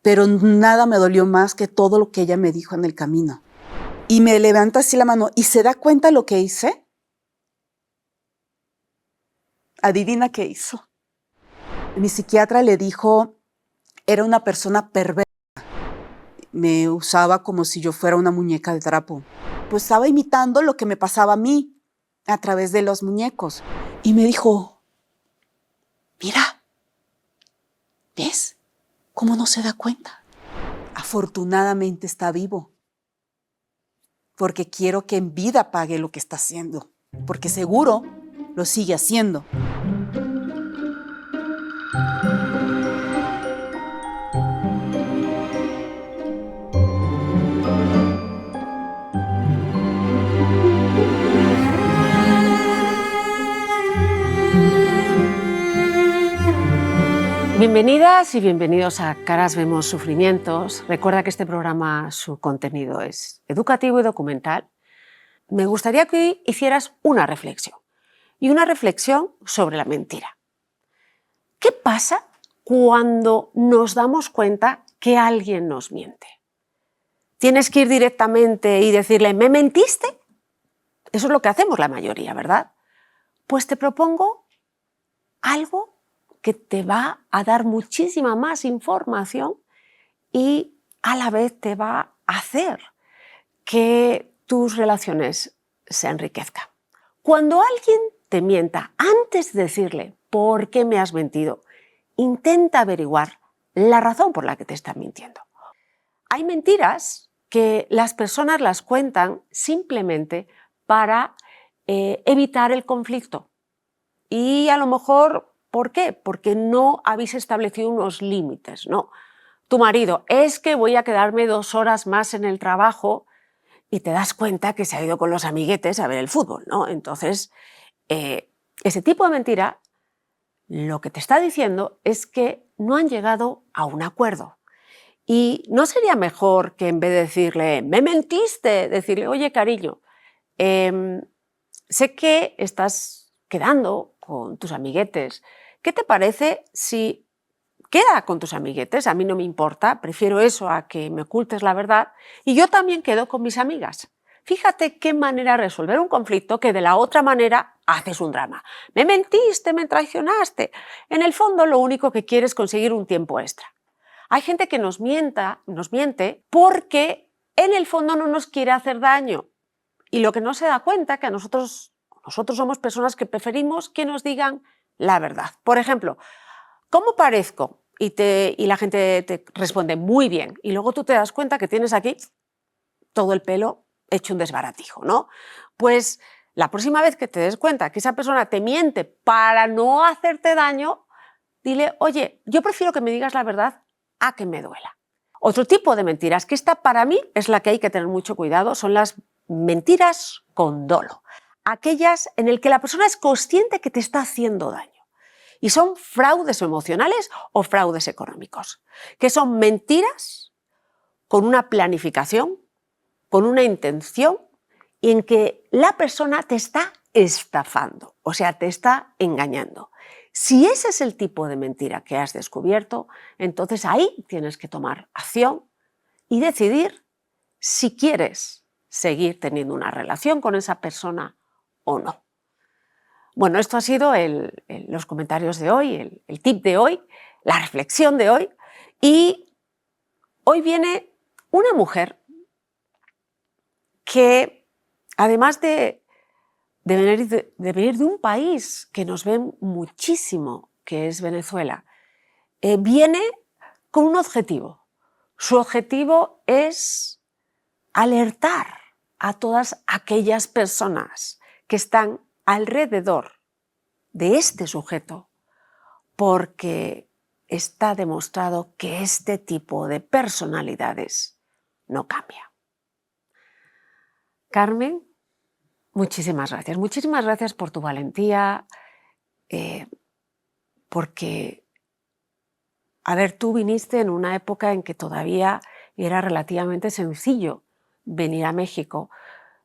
pero nada me dolió más que todo lo que ella me dijo en el camino. Y me levanta así la mano y se da cuenta lo que hice. Adivina qué hizo. Mi psiquiatra le dijo, era una persona perversa. Me usaba como si yo fuera una muñeca de trapo. Pues estaba imitando lo que me pasaba a mí a través de los muñecos. Y me dijo, mira, ¿ves cómo no se da cuenta? Afortunadamente está vivo, porque quiero que en vida pague lo que está haciendo, porque seguro lo sigue haciendo. Bienvenidas y bienvenidos a Caras Vemos Sufrimientos. Recuerda que este programa, su contenido es educativo y documental. Me gustaría que hoy hicieras una reflexión, y una reflexión sobre la mentira. ¿Qué pasa cuando nos damos cuenta que alguien nos miente? ¿Tienes que ir directamente y decirle, ¿me mentiste? Eso es lo que hacemos la mayoría, ¿verdad? Pues te propongo algo que te va a dar muchísima más información y a la vez te va a hacer que tus relaciones se enriquezcan. Cuando alguien te mienta, antes de decirle por qué me has mentido, intenta averiguar la razón por la que te están mintiendo. Hay mentiras que las personas las cuentan simplemente para evitar el conflicto. Y a lo mejor, ¿por qué? Porque no habéis establecido unos límites, ¿no? Tu marido, es que voy a quedarme 2 horas más en el trabajo, y te das cuenta que se ha ido con los amiguetes a ver el fútbol, ¿no? Entonces, ese tipo de mentira lo que te está diciendo es que no han llegado a un acuerdo. ¿Y no sería mejor que en vez de decirle, me mentiste, decirle, oye, cariño, sé que estás quedando con tus amiguetes. ¿Qué te parece si queda con tus amiguetes? A mí no me importa, prefiero eso a que me ocultes la verdad, y yo también quedo con mis amigas. Fíjate qué manera de resolver un conflicto que de la otra manera haces un drama. Me mentiste, me traicionaste. En el fondo lo único que quieres es conseguir un tiempo extra. Hay gente que nos miente porque en el fondo no nos quiere hacer daño, y lo que no se da cuenta es que nosotros somos personas que preferimos que nos digan la verdad. Por ejemplo, ¿cómo parezco? Y la gente te responde muy bien, y luego tú te das cuenta que tienes aquí todo el pelo hecho un desbaratijo, ¿no? Pues la próxima vez que te des cuenta que esa persona te miente para no hacerte daño, dile, oye, yo prefiero que me digas la verdad a que me duela. Otro tipo de mentiras, que esta para mí es la que hay que tener mucho cuidado, son las mentiras con dolo. Aquellas en las que la persona es consciente que te está haciendo daño. Y son fraudes emocionales o fraudes económicos, que son mentiras con una planificación, con una intención, y en que la persona te está estafando, o sea, te está engañando. Si ese es el tipo de mentira que has descubierto, entonces ahí tienes que tomar acción y decidir si quieres seguir teniendo una relación con esa persona o no. Bueno, esto ha sido los comentarios de hoy, el tip de hoy, la reflexión de hoy. Y hoy viene una mujer que, además de venir de un país que nos ve muchísimo, que es Venezuela, viene con un objetivo. Su objetivo es alertar a todas aquellas personas que están alrededor de este sujeto, porque está demostrado que este tipo de personalidades no cambia. Carmen, muchísimas gracias. Muchísimas gracias por tu valentía, porque, a ver, tú viniste en una época en que todavía era relativamente sencillo venir a México,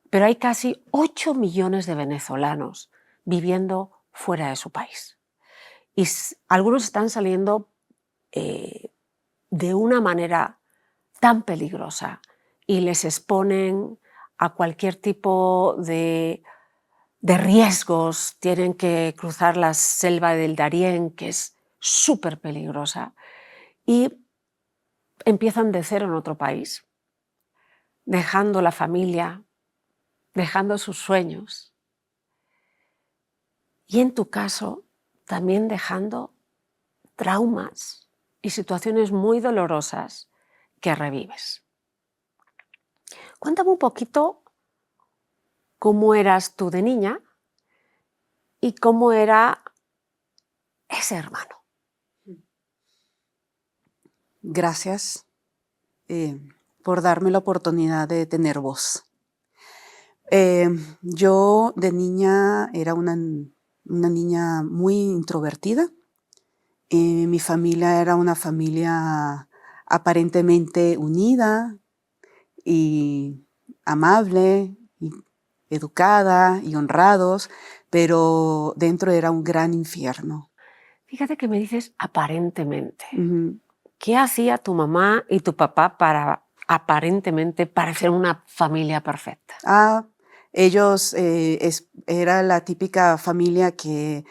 pero hay casi 8 millones de venezolanos viviendo fuera de su país. Y algunos están saliendo de una manera tan peligrosa y les exponen a cualquier tipo de riesgos, tienen que cruzar la selva del Darién, que es súper peligrosa, y empiezan de cero en otro país, dejando la familia, dejando sus sueños, y en tu caso también dejando traumas y situaciones muy dolorosas que revives. Cuéntame un poquito cómo eras tú de niña y cómo era ese hermano. Gracias por darme la oportunidad de tener voz. Yo de niña era una niña muy introvertida. Mi familia era una familia aparentemente unida y amable, y educada y honrados, pero dentro era un gran infierno. Fíjate que me dices aparentemente. Ujú. ¿Qué hacía tu mamá y tu papá para aparentemente parecer una familia perfecta? Ellos era la típica familia que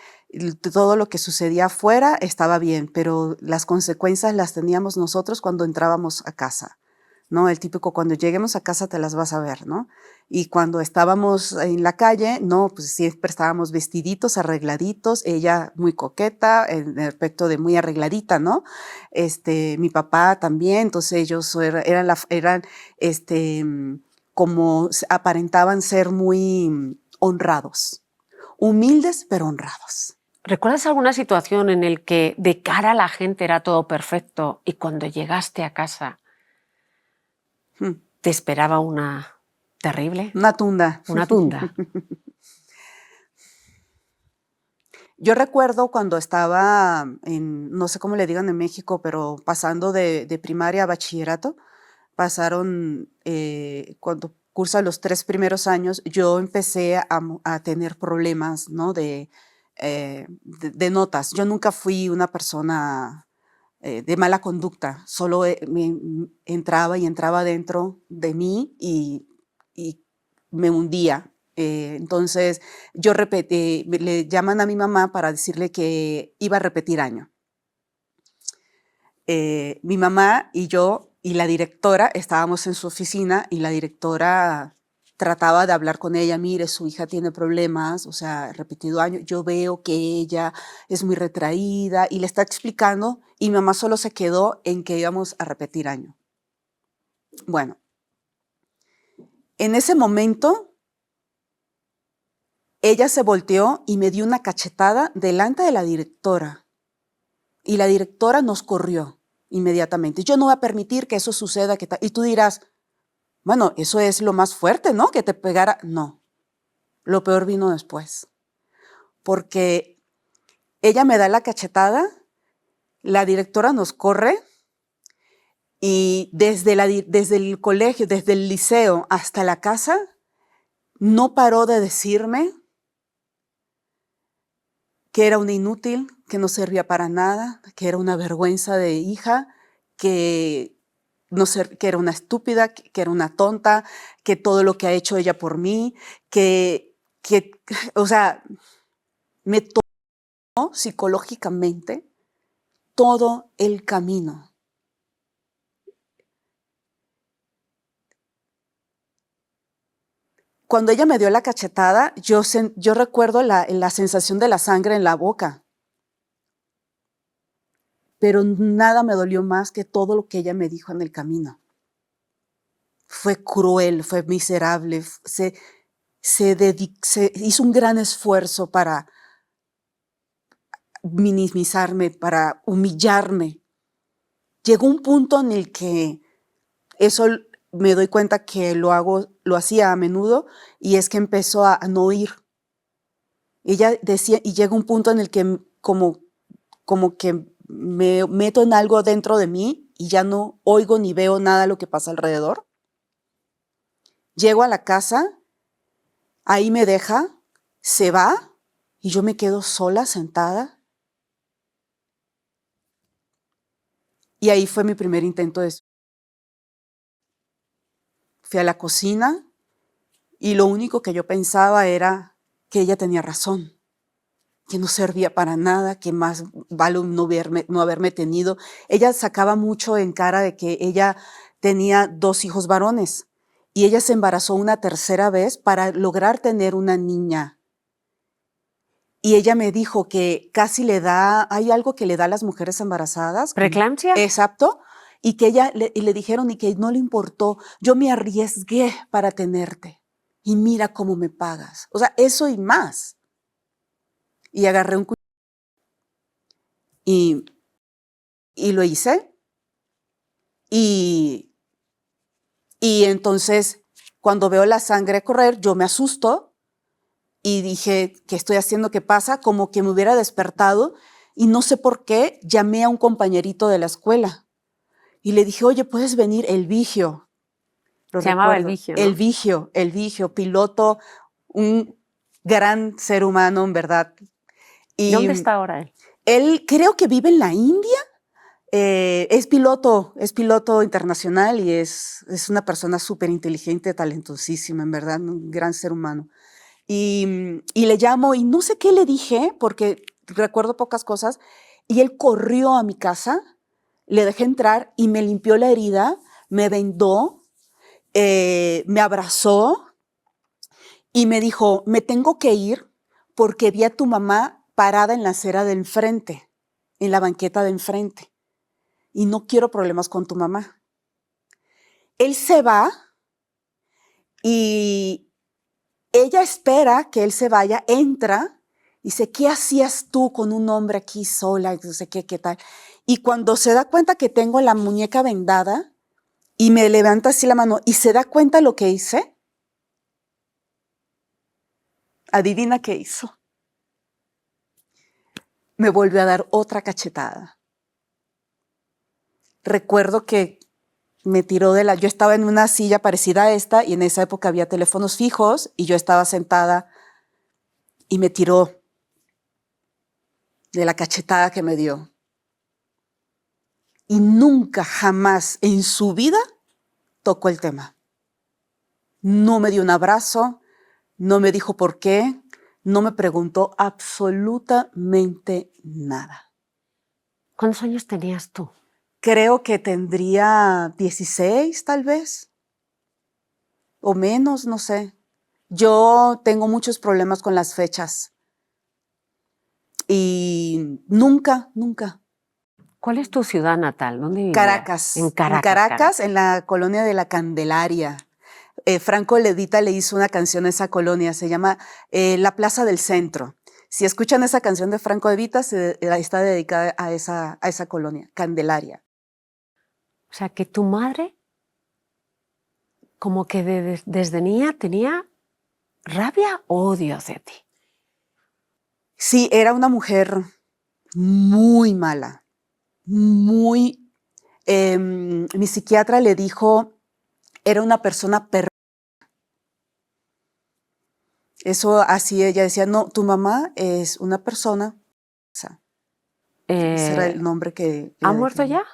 todo lo que sucedía afuera estaba bien, pero las consecuencias las teníamos nosotros cuando entrábamos a casa, ¿no? El típico, cuando lleguemos a casa te las vas a ver, ¿no? Y cuando estábamos en la calle, no, pues siempre estábamos vestiditos, arregladitos, ella muy coqueta, en el aspecto de muy arregladita, ¿no? Mi papá también, entonces ellos eran como aparentaban ser muy honrados, humildes pero honrados. ¿Recuerdas alguna situación en la que de cara a la gente era todo perfecto y cuando llegaste a casa Hmm. te esperaba una terrible? Una tunda. Una tunda. Yo recuerdo cuando estaba no sé cómo le digan en México, pero pasando de primaria a bachillerato, pasaron, cuando cursa los 3 primeros años, yo empecé a tener problemas, ¿no? De notas. Yo nunca fui una persona de mala conducta, solo entraba y entraba dentro de mí y me hundía. Entonces yo repetí, le llaman a mi mamá para decirle que iba a repetir año. Mi mamá y yo y la directora estábamos en su oficina y la directora trataba de hablar con ella, mire, su hija tiene problemas, o sea, repetido año, yo veo que ella es muy retraída y le está explicando y mi mamá solo se quedó en que íbamos a repetir año. Bueno, en ese momento ella se volteó y me dio una cachetada delante de la directora y la directora nos corrió inmediatamente. Yo no voy a permitir que eso suceda. Y tú dirás, bueno, eso es lo más fuerte, ¿no? Que te pegara. No, lo peor vino después. Porque ella me da la cachetada, la directora nos corre y desde el colegio, desde el liceo hasta la casa, no paró de decirme que era una inútil, que no servía para nada, que era una vergüenza de hija, que que era una estúpida, que era una tonta, que todo lo que ha hecho ella por mí, o sea, me tomó psicológicamente todo el camino. Cuando ella me dio la cachetada, yo recuerdo la sensación de la sangre en la boca, pero nada me dolió más que todo lo que ella me dijo en el camino. Fue cruel, fue miserable, se hizo un gran esfuerzo para minimizarme, para humillarme. Llegó un punto en el que eso me doy cuenta que lo hacía a menudo y es que empezó a no oír. Ella decía, y llega un punto en el que como que me meto en algo dentro de mí y ya no oigo ni veo nada de lo que pasa alrededor. Llego a la casa, ahí me deja, se va y yo me quedo sola, sentada. Y ahí fue mi primer intento de... Fui a la cocina y lo único que yo pensaba era que ella tenía razón, que no servía para nada, que más vale no haberme tenido. Ella sacaba mucho en cara de que ella tenía 2 hijos varones y ella se embarazó una tercera vez para lograr tener una niña. Y ella me dijo que casi le da, hay algo que le da a las mujeres embarazadas. ¿Preeclampsia? Exacto. Y que ella le dijeron y que no le importó. Yo me arriesgué para tenerte. Y mira cómo me pagas. O sea, eso y más. Y agarré un cuchillo y lo hice. Y entonces, cuando veo la sangre correr, yo me asusto y dije, ¿qué estoy haciendo? ¿Qué pasa? Como que me hubiera despertado y no sé por qué llamé a un compañerito de la escuela y le dije, oye, ¿puedes venir? El Vigio. Lo Se llamaba el recuerdo. Vigio, ¿no? El Vigio, piloto, un gran ser humano, en verdad. ¿Dónde Y está ahora él? él creo que vive en la India. Es piloto internacional y es una persona súper inteligente, talentosísima, en verdad, un gran ser humano. Y le llamo y no sé qué le dije, porque recuerdo pocas cosas, y él corrió a mi casa, le dejé entrar y me limpió la herida, me vendó, me abrazó y me dijo, me tengo que ir porque vi a tu mamá parada en la acera de enfrente, en la banqueta de enfrente, y no quiero problemas con tu mamá. Él se va y ella espera que él se vaya, entra, y dice, ¿qué hacías tú con un hombre aquí sola? No sé qué tal. Y cuando se da cuenta que tengo la muñeca vendada y me levanta así la mano y se da cuenta lo que hice, adivina qué hizo. Me volvió a dar otra cachetada. Recuerdo que me tiró yo estaba en una silla parecida a esta y en esa época había teléfonos fijos y yo estaba sentada y me tiró de la cachetada que me dio. Y nunca, jamás en su vida tocó el tema. No me dio un abrazo, no me dijo por qué, no me preguntó absolutamente nada. ¿Cuántos años tenías tú? Creo que tendría 16 tal vez, o menos, no sé. Yo tengo muchos problemas con las fechas y nunca. ¿Cuál es tu ciudad natal? ¿Dónde vivías? Caracas. En Caracas. En Caracas, en la colonia de la Candelaria. Franco Levita le hizo una canción a esa colonia, se llama La Plaza del Centro. Si escuchan esa canción de Franco Levita, está dedicada a esa colonia, Candelaria. O sea, que tu madre, como que desde niña tenía rabia o odio hacia ti. Sí, era una mujer muy mala, muy... mi psiquiatra le dijo, era una persona perversa. Eso así ella decía, no, tu mamá es una persona. O sea, ese era el nombre que ¿Ha le muerto definí. ya?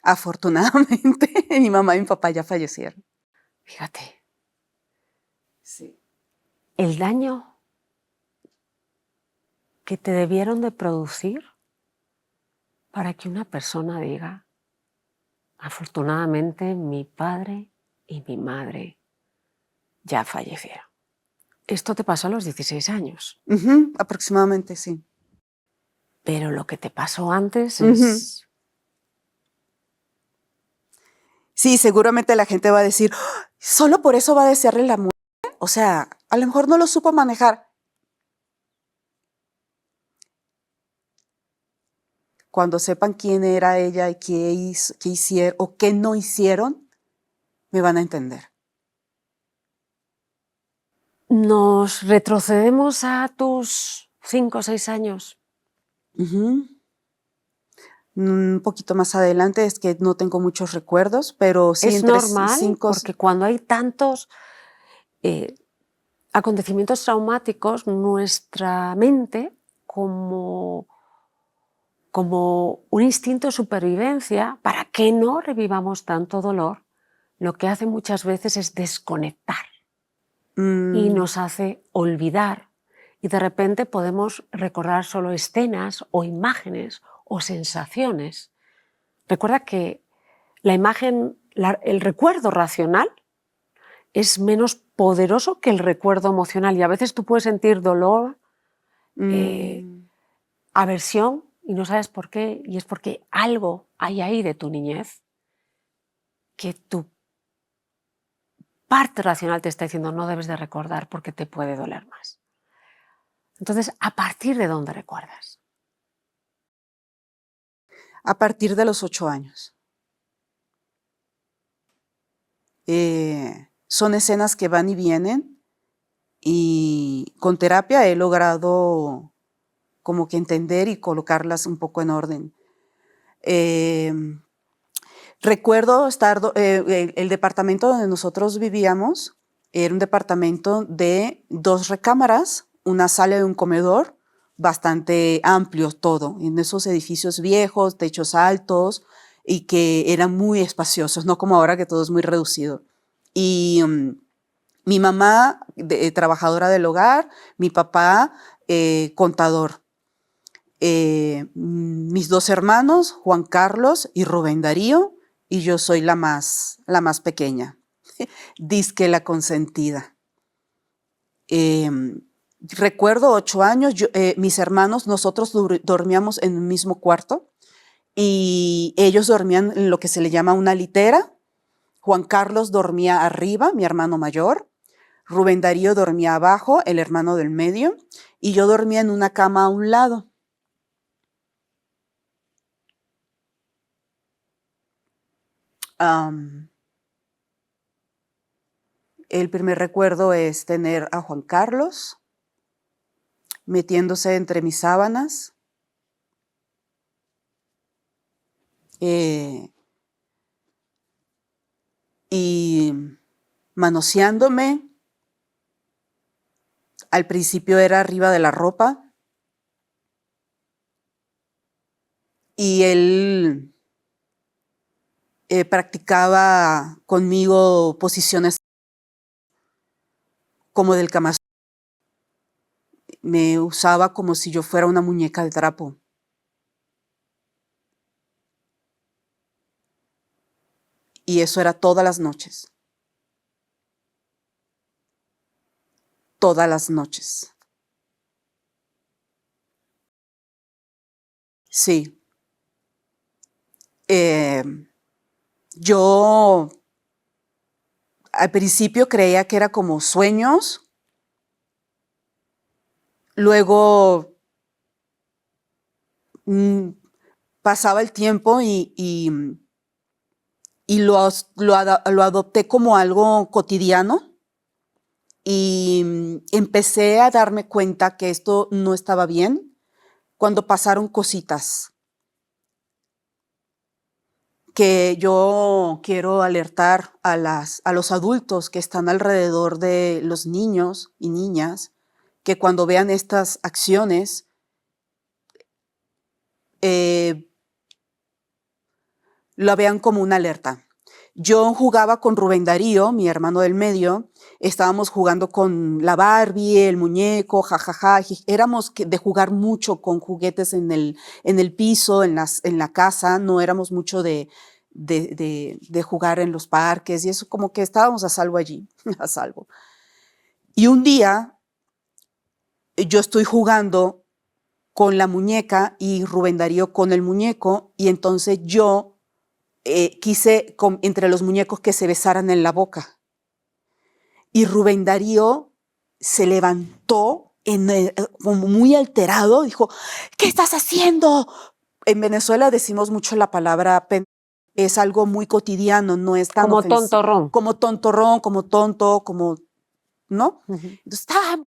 Afortunadamente, mi mamá y mi papá ya fallecieron. Fíjate, Sí. el daño que te debieron de producir para que una persona diga, afortunadamente mi padre y mi madre ya fallecieron. Esto te pasó a los 16 años, Aproximadamente, sí. pero lo que te pasó antes es... Sí, seguramente la gente va a decir, "¡Ah! ¿Solo por eso va a desearle la muerte? O sea, a lo mejor no lo supo manejar. Cuando sepan quién era ella y qué hicieron o qué no hicieron, me van a entender. Nos retrocedemos a tus 5 o 6 años. Un poquito más adelante, es que no tengo muchos recuerdos, pero sí, Es entre normal 5. porque cuando hay tantos acontecimientos traumáticos, nuestra mente, como como un instinto de supervivencia para que no revivamos tanto dolor, lo que hace muchas veces es desconectar y nos hace olvidar. Y de repente podemos recordar solo escenas o imágenes o sensaciones. Recuerda que la imagen, el recuerdo racional es menos poderoso que el recuerdo emocional y a veces tú puedes sentir dolor, aversión y no sabes por qué, y es porque algo hay ahí de tu niñez que tu parte racional te está diciendo no debes de recordar porque te puede doler más. Entonces, ¿a partir de dónde recuerdas? A partir de los 8 años. Son escenas que van y vienen y con terapia he logrado como que entender y colocarlas un poco en orden. Recuerdo estar, el departamento donde nosotros vivíamos era un departamento de 2 recámaras, una sala y un comedor, bastante amplio todo, en esos edificios viejos, techos altos y que eran muy espaciosos, no como ahora que todo es muy reducido. Y mi mamá, trabajadora del hogar, mi papá, contador. Mis 2 hermanos, Juan Carlos y Rubén Darío, y yo soy la más pequeña, dizque la consentida. Recuerdo 8 años, mis hermanos, nosotros dormíamos en un mismo cuarto y ellos dormían en lo que se le llama una litera. Juan Carlos dormía arriba, mi hermano mayor. Rubén Darío dormía abajo, el hermano del medio, y yo dormía en una cama a un lado. El primer recuerdo es tener a Juan Carlos metiéndose entre mis sábanas, y manoseándome. Al principio era arriba de la ropa y él practicaba conmigo posiciones como del Kama Sutra. Me usaba como si yo fuera una muñeca de trapo. Y eso era todas las noches. Todas las noches. Sí. Yo al principio creía que era como sueños. Luego pasaba el tiempo y lo adopté como algo cotidiano y empecé a darme cuenta que esto no estaba bien cuando pasaron cositas que yo quiero alertar a los adultos que están alrededor de los niños y niñas, que cuando vean estas acciones, lo vean como una alerta. Yo jugaba con Rubén Darío, mi hermano del medio, estábamos jugando con la Barbie, el muñeco, jajaja, éramos de jugar mucho con juguetes en el piso, en la casa, no éramos mucho de jugar en los parques y eso, como que estábamos a salvo allí, a salvo. Y un día yo estoy jugando con la muñeca y Rubén Darío con el muñeco y entonces yo quise entre los muñecos que se besaran en la boca. Y Rubén Darío se levantó como muy alterado, dijo, ¿qué estás haciendo? En Venezuela decimos mucho la palabra es algo muy cotidiano, no es tan como ofensivo. tontorrón. Como tontorrón, como tonto, como, ¿no? Entonces estaba,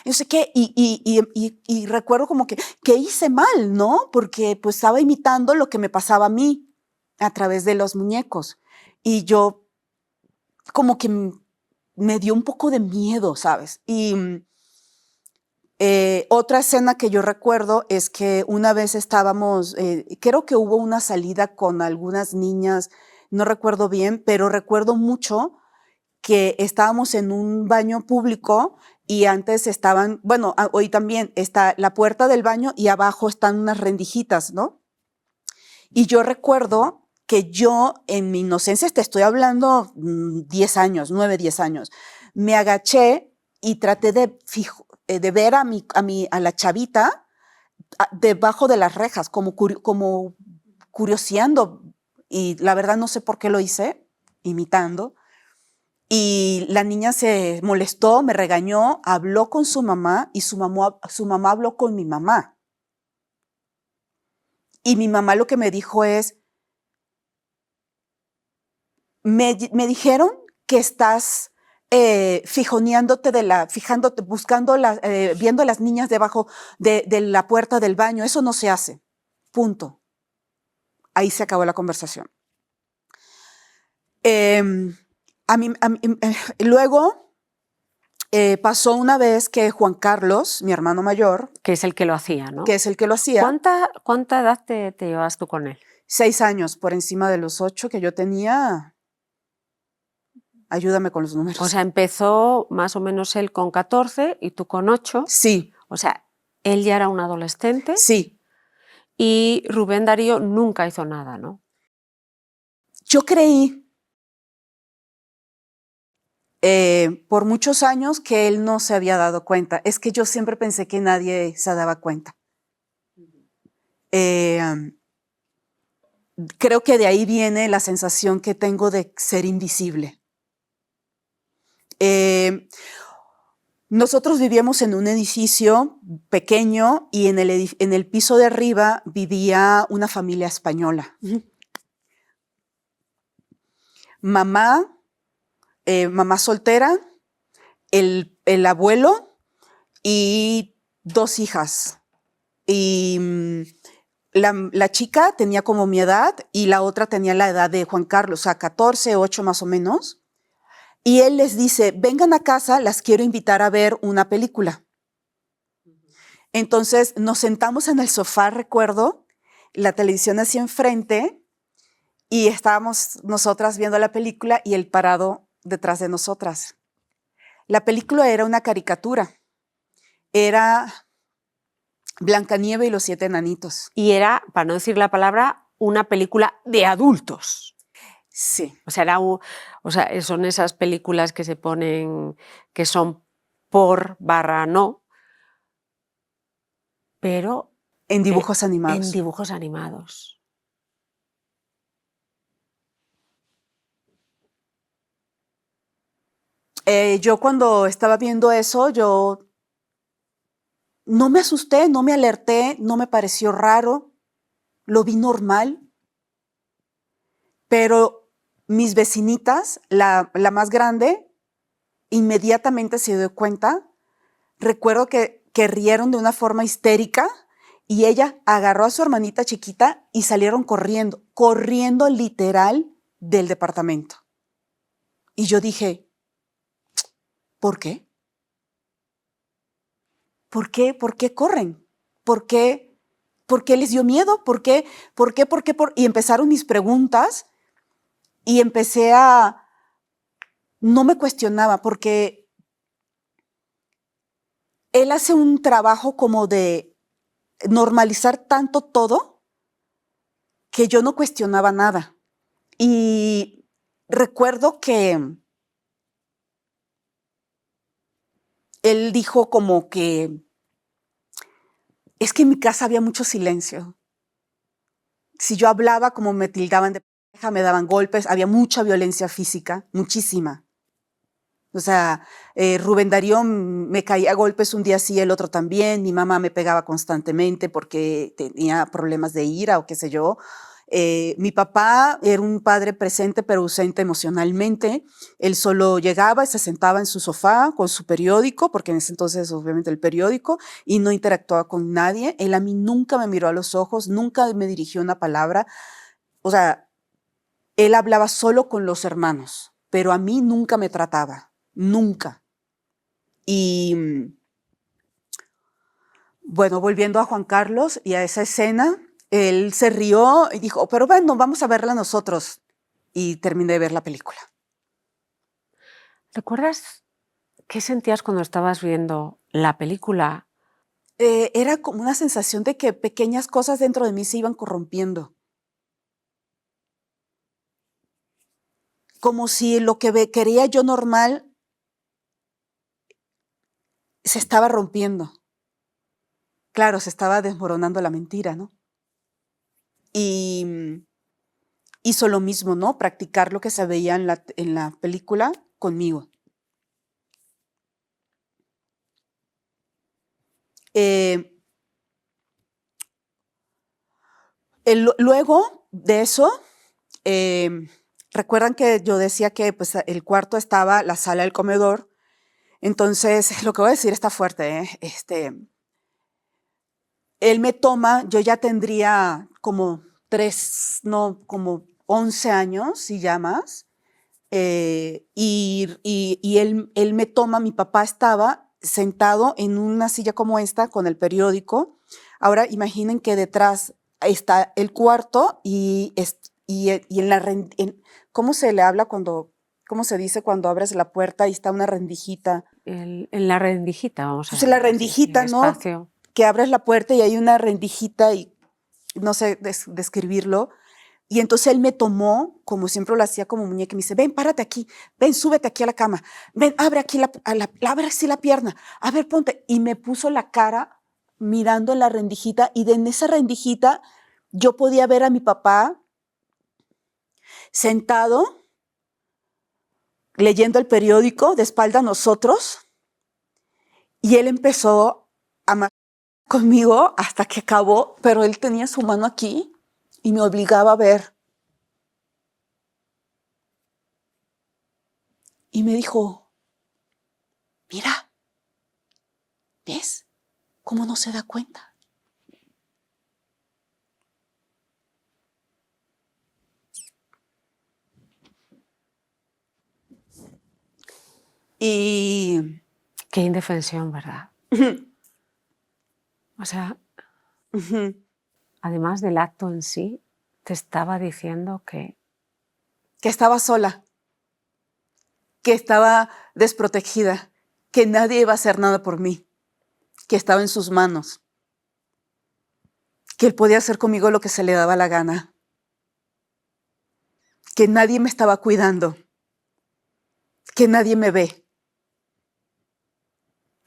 no sé qué, y recuerdo como que hice mal, ¿no? Porque pues estaba imitando lo que me pasaba a mí a través de los muñecos. Y yo como que me dio un poco de miedo, ¿sabes? Y Otra escena que yo recuerdo es que una vez estábamos, creo que hubo una salida con algunas niñas, no recuerdo bien, pero recuerdo mucho que estábamos en un baño público y antes estaban, bueno, hoy también está la puerta del baño y abajo están unas rendijitas, ¿no? Y yo recuerdo que yo, en mi inocencia, te estoy hablando 10 años, 9, 10 años, me agaché y traté de ver a la chavita debajo de las rejas, como curioseando. Y la verdad no sé por qué lo hice, imitando. Y la niña se molestó, me regañó, habló con su mamá y su mamá habló con mi mamá. Y mi mamá lo que me dijo es, me dijeron que estás fijoneándote fijándote, buscando, viendo a las niñas debajo de la puerta del baño. Eso no se hace. Punto. Ahí se acabó la conversación. Luego pasó una vez que Juan Carlos, mi hermano mayor, que es el que lo hacía, ¿no? Que es el que lo hacía. ¿Cuánta edad te llevas tú con él? 6 años, por encima de los 8 que yo tenía. Ayúdame con los números. O sea, empezó más o menos él con 14 y tú con 8. Sí. O sea, él ya era un adolescente. Sí. Y Rubén Darío nunca hizo nada, ¿no? Yo creí por muchos años que él no se había dado cuenta. Es que yo siempre pensé que nadie se daba cuenta. Creo que de ahí viene la sensación que tengo de ser invisible. Nosotros vivíamos en un edificio pequeño y en el piso de arriba vivía una familia española. Mamá soltera, el abuelo y 2 hijas. Y la chica tenía como mi edad y la otra tenía la edad de Juan Carlos, o sea, 14, 8 más o menos. Y él les dice, vengan a casa, las quiero invitar a ver una película. Entonces nos sentamos en el sofá, recuerdo, la televisión hacia enfrente y estábamos nosotras viendo la película y él parado detrás de nosotras. La película era una caricatura. Era Blancanieves y los 7 enanitos. Y era, para no decir la palabra, una película de adultos. Sí. O sea, son esas películas que se ponen, que son por/no, pero... En dibujos animados. En dibujos animados. Yo cuando estaba viendo eso, yo no me asusté, no me alerté, no me pareció raro, lo vi normal, pero mis vecinitas, la más grande, inmediatamente se dio cuenta. Recuerdo que rieron de una forma histérica y ella agarró a su hermanita chiquita y salieron corriendo literal del departamento. Y yo dije, ¿por qué? ¿Por qué? ¿Por qué corren? ¿Por qué? ¿Por qué les dio miedo? ¿Por qué? ¿Por qué? ¿Por qué? Y empezaron mis preguntas y empecé a... No me cuestionaba porque él hace un trabajo como de normalizar tanto todo que yo no cuestionaba nada. Y recuerdo que él dijo como que es que en mi casa había mucho silencio. Si yo hablaba, como me tildaban de pendeja, me daban golpes, había mucha violencia física, muchísima. O sea, Rubén Darío me caía a golpes un día sí, el otro también. Mi mamá me pegaba constantemente porque tenía problemas de ira o qué sé yo. Mi papá era un padre presente pero ausente emocionalmente. Él solo llegaba y se sentaba en su sofá con su periódico, porque en ese entonces obviamente el periódico, y no interactuaba con nadie. Él a mí nunca me miró a los ojos, nunca me dirigió una palabra. O sea, él hablaba solo con los hermanos, pero a mí nunca me trataba, nunca. Y Bueno, volviendo a Juan Carlos y a esa escena, él se rió y dijo, pero bueno, vamos a verla nosotros. Y terminé de ver la película. ¿Recuerdas qué sentías cuando estabas viendo la película? Era como una sensación de que pequeñas cosas dentro de mí se iban corrompiendo. Como si lo que quería yo normal se estaba rompiendo. Claro, se estaba desmoronando la mentira, ¿no? Y hizo lo mismo, ¿no? Practicar lo que se veía en la película conmigo. Luego de eso, recuerdan que yo decía que pues, el cuarto estaba la sala del comedor. Entonces, lo que voy a decir está fuerte, ¿eh? Él me toma, yo ya tendría como 11 años y ya más. Y él me toma, mi papá estaba sentado en una silla como esta con el periódico. Ahora imaginen que detrás está el cuarto y en la ¿cómo se le habla cómo se dice cuando abres la puerta y está una rendijita? En la rendijita, vamos a Pues en la decir, rendijita, el ¿no? espacio. Que abres la puerta y hay una rendijita y no sé describirlo. Y entonces él me tomó, como siempre lo hacía como muñeca, y me dice, ven, párate aquí, ven, súbete aquí a la cama, ven, abre aquí abre así la pierna, a ver, ponte. Y me puso la cara mirando en la rendijita y en esa rendijita yo podía ver a mi papá sentado leyendo el periódico de espalda a nosotros y él empezó a conmigo hasta que acabó, pero él tenía su mano aquí y me obligaba a ver. Y me dijo, mira, ¿ves cómo no se da cuenta? Y Qué indefensión, ¿verdad? O sea, además del acto en sí, te estaba diciendo que estaba sola, que estaba desprotegida, que nadie iba a hacer nada por mí, que estaba en sus manos, que él podía hacer conmigo lo que se le daba la gana, que nadie me estaba cuidando, que nadie me ve,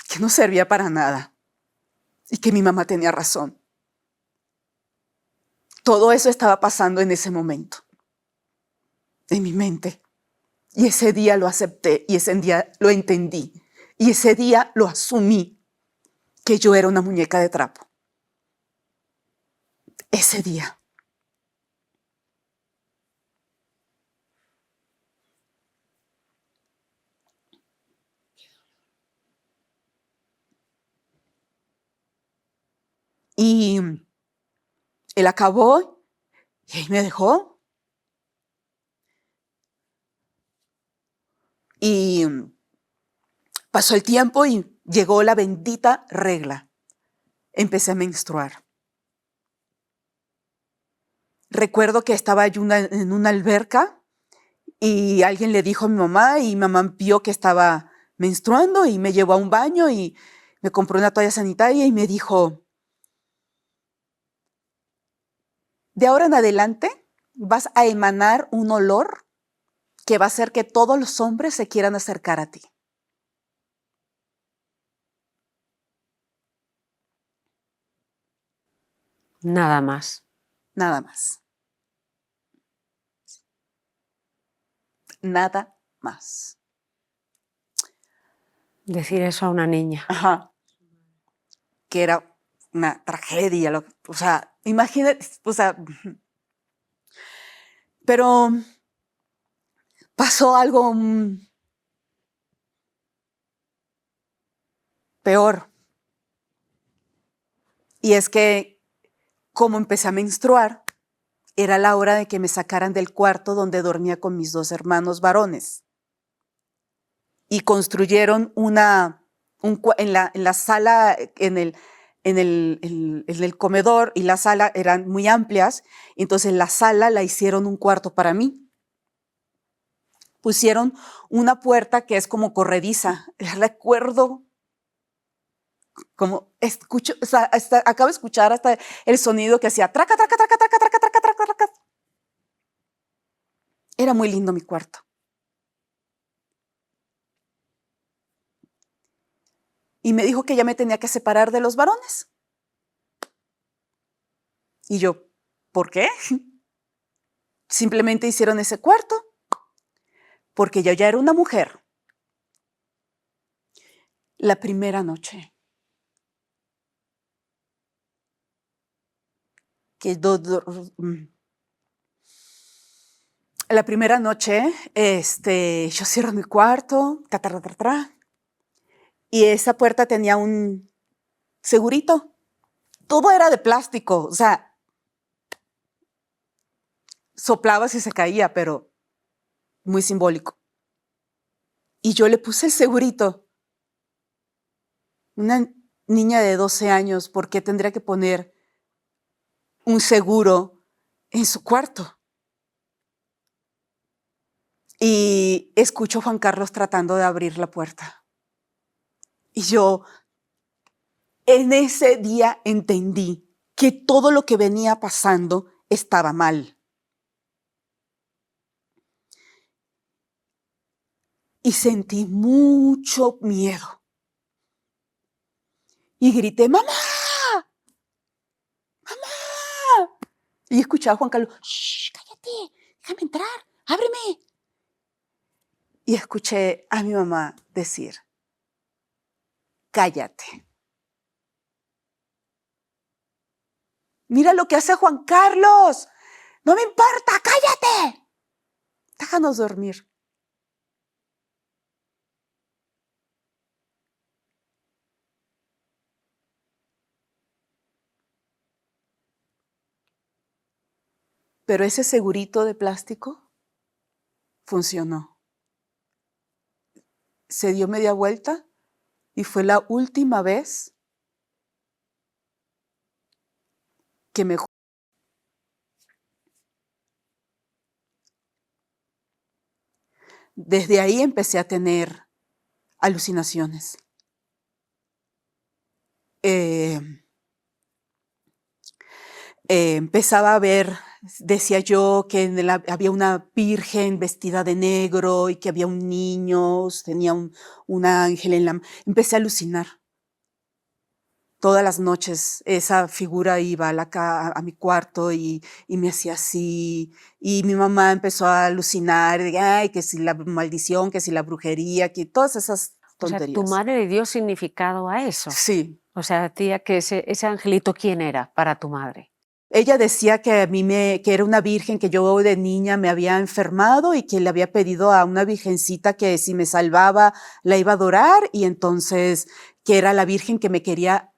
que no servía para nada y que mi mamá tenía razón. Todo eso estaba pasando en ese momento, en mi mente. Y ese día lo acepté y ese día lo entendí y ese día lo asumí, que yo era una muñeca de trapo. Ese día. Y él acabó y ahí me dejó. Y pasó el tiempo y llegó la bendita regla. Empecé a menstruar. Recuerdo que estaba yo en una alberca y alguien le dijo a mi mamá y mi mamá vio que estaba menstruando y me llevó a un baño y me compró una toalla sanitaria y me dijo, de ahora en adelante vas a emanar un olor que va a hacer que todos los hombres se quieran acercar a ti. nada más. Nada más. Nada más. Decir eso a una niña. Ajá. Que era una tragedia. O sea, imagínate, o sea, pero pasó algo peor. Y es que, como empecé a menstruar, era la hora de que me sacaran del cuarto donde dormía con mis dos hermanos varones. Y construyeron en la sala, en en el comedor y la sala eran muy amplias, entonces la sala la hicieron un cuarto para mí. Pusieron una puerta que es como corrediza. Recuerdo como escucho, o sea, acabo de escuchar hasta el sonido que hacía traca, traca, traca, traca, traca, traca, traca, traca. Era muy lindo mi cuarto. Y me dijo que ya me tenía que separar de los varones. Y yo, ¿por qué? Simplemente hicieron ese cuarto porque yo ya era una mujer. La primera noche que la primera noche, yo cierro mi cuarto, y esa puerta tenía un segurito. Todo era de plástico, o sea, soplaba si se caía, pero muy simbólico. Y yo le puse el segurito. Una niña de 12 años, ¿por qué tendría que poner un seguro en su cuarto? Y escucho a Juan Carlos tratando de abrir la puerta. Y yo en ese día entendí que todo lo que venía pasando estaba mal. Y sentí mucho miedo. Y grité, ¡mamá! ¡Mamá! Y escuchaba a Juan Carlos, ¡shh, cállate! ¡Déjame entrar! ¡Ábreme! Y escuché a mi mamá decir, cállate. Mira lo que hace Juan Carlos. No me importa, cállate. Déjanos dormir. Pero ese segurito de plástico funcionó. Se dio media vuelta y fue la última vez que me... Desde ahí empecé a tener alucinaciones. Empezaba a ver, decía yo, que había una virgen vestida de negro y que había un niño, tenía un ángel en la... Empecé a alucinar. Todas las noches esa figura iba a mi cuarto y me hacía así. Y mi mamá empezó a alucinar, ay, que si la maldición, que si la brujería, que todas esas tonterías. O sea, tu madre le dio significado a eso. Sí. O sea, tía, que ese angelito, ¿quién era para tu madre? Ella decía que que era una virgen, que yo de niña me había enfermado y que le había pedido a una virgencita que si me salvaba la iba a adorar, y entonces que era la virgen que me quería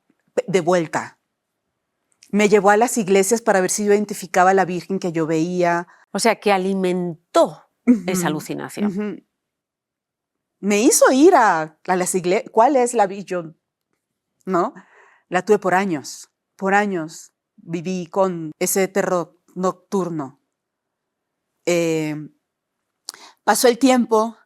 de vuelta. Me llevó a las iglesias para ver si yo identificaba a la virgen que yo veía. O sea, que alimentó esa alucinación. Me hizo ir a las iglesias. ¿Cuál es la virgen? ¿No? La tuve por años, por años. Viví con ese terror nocturno. Pasó el tiempo,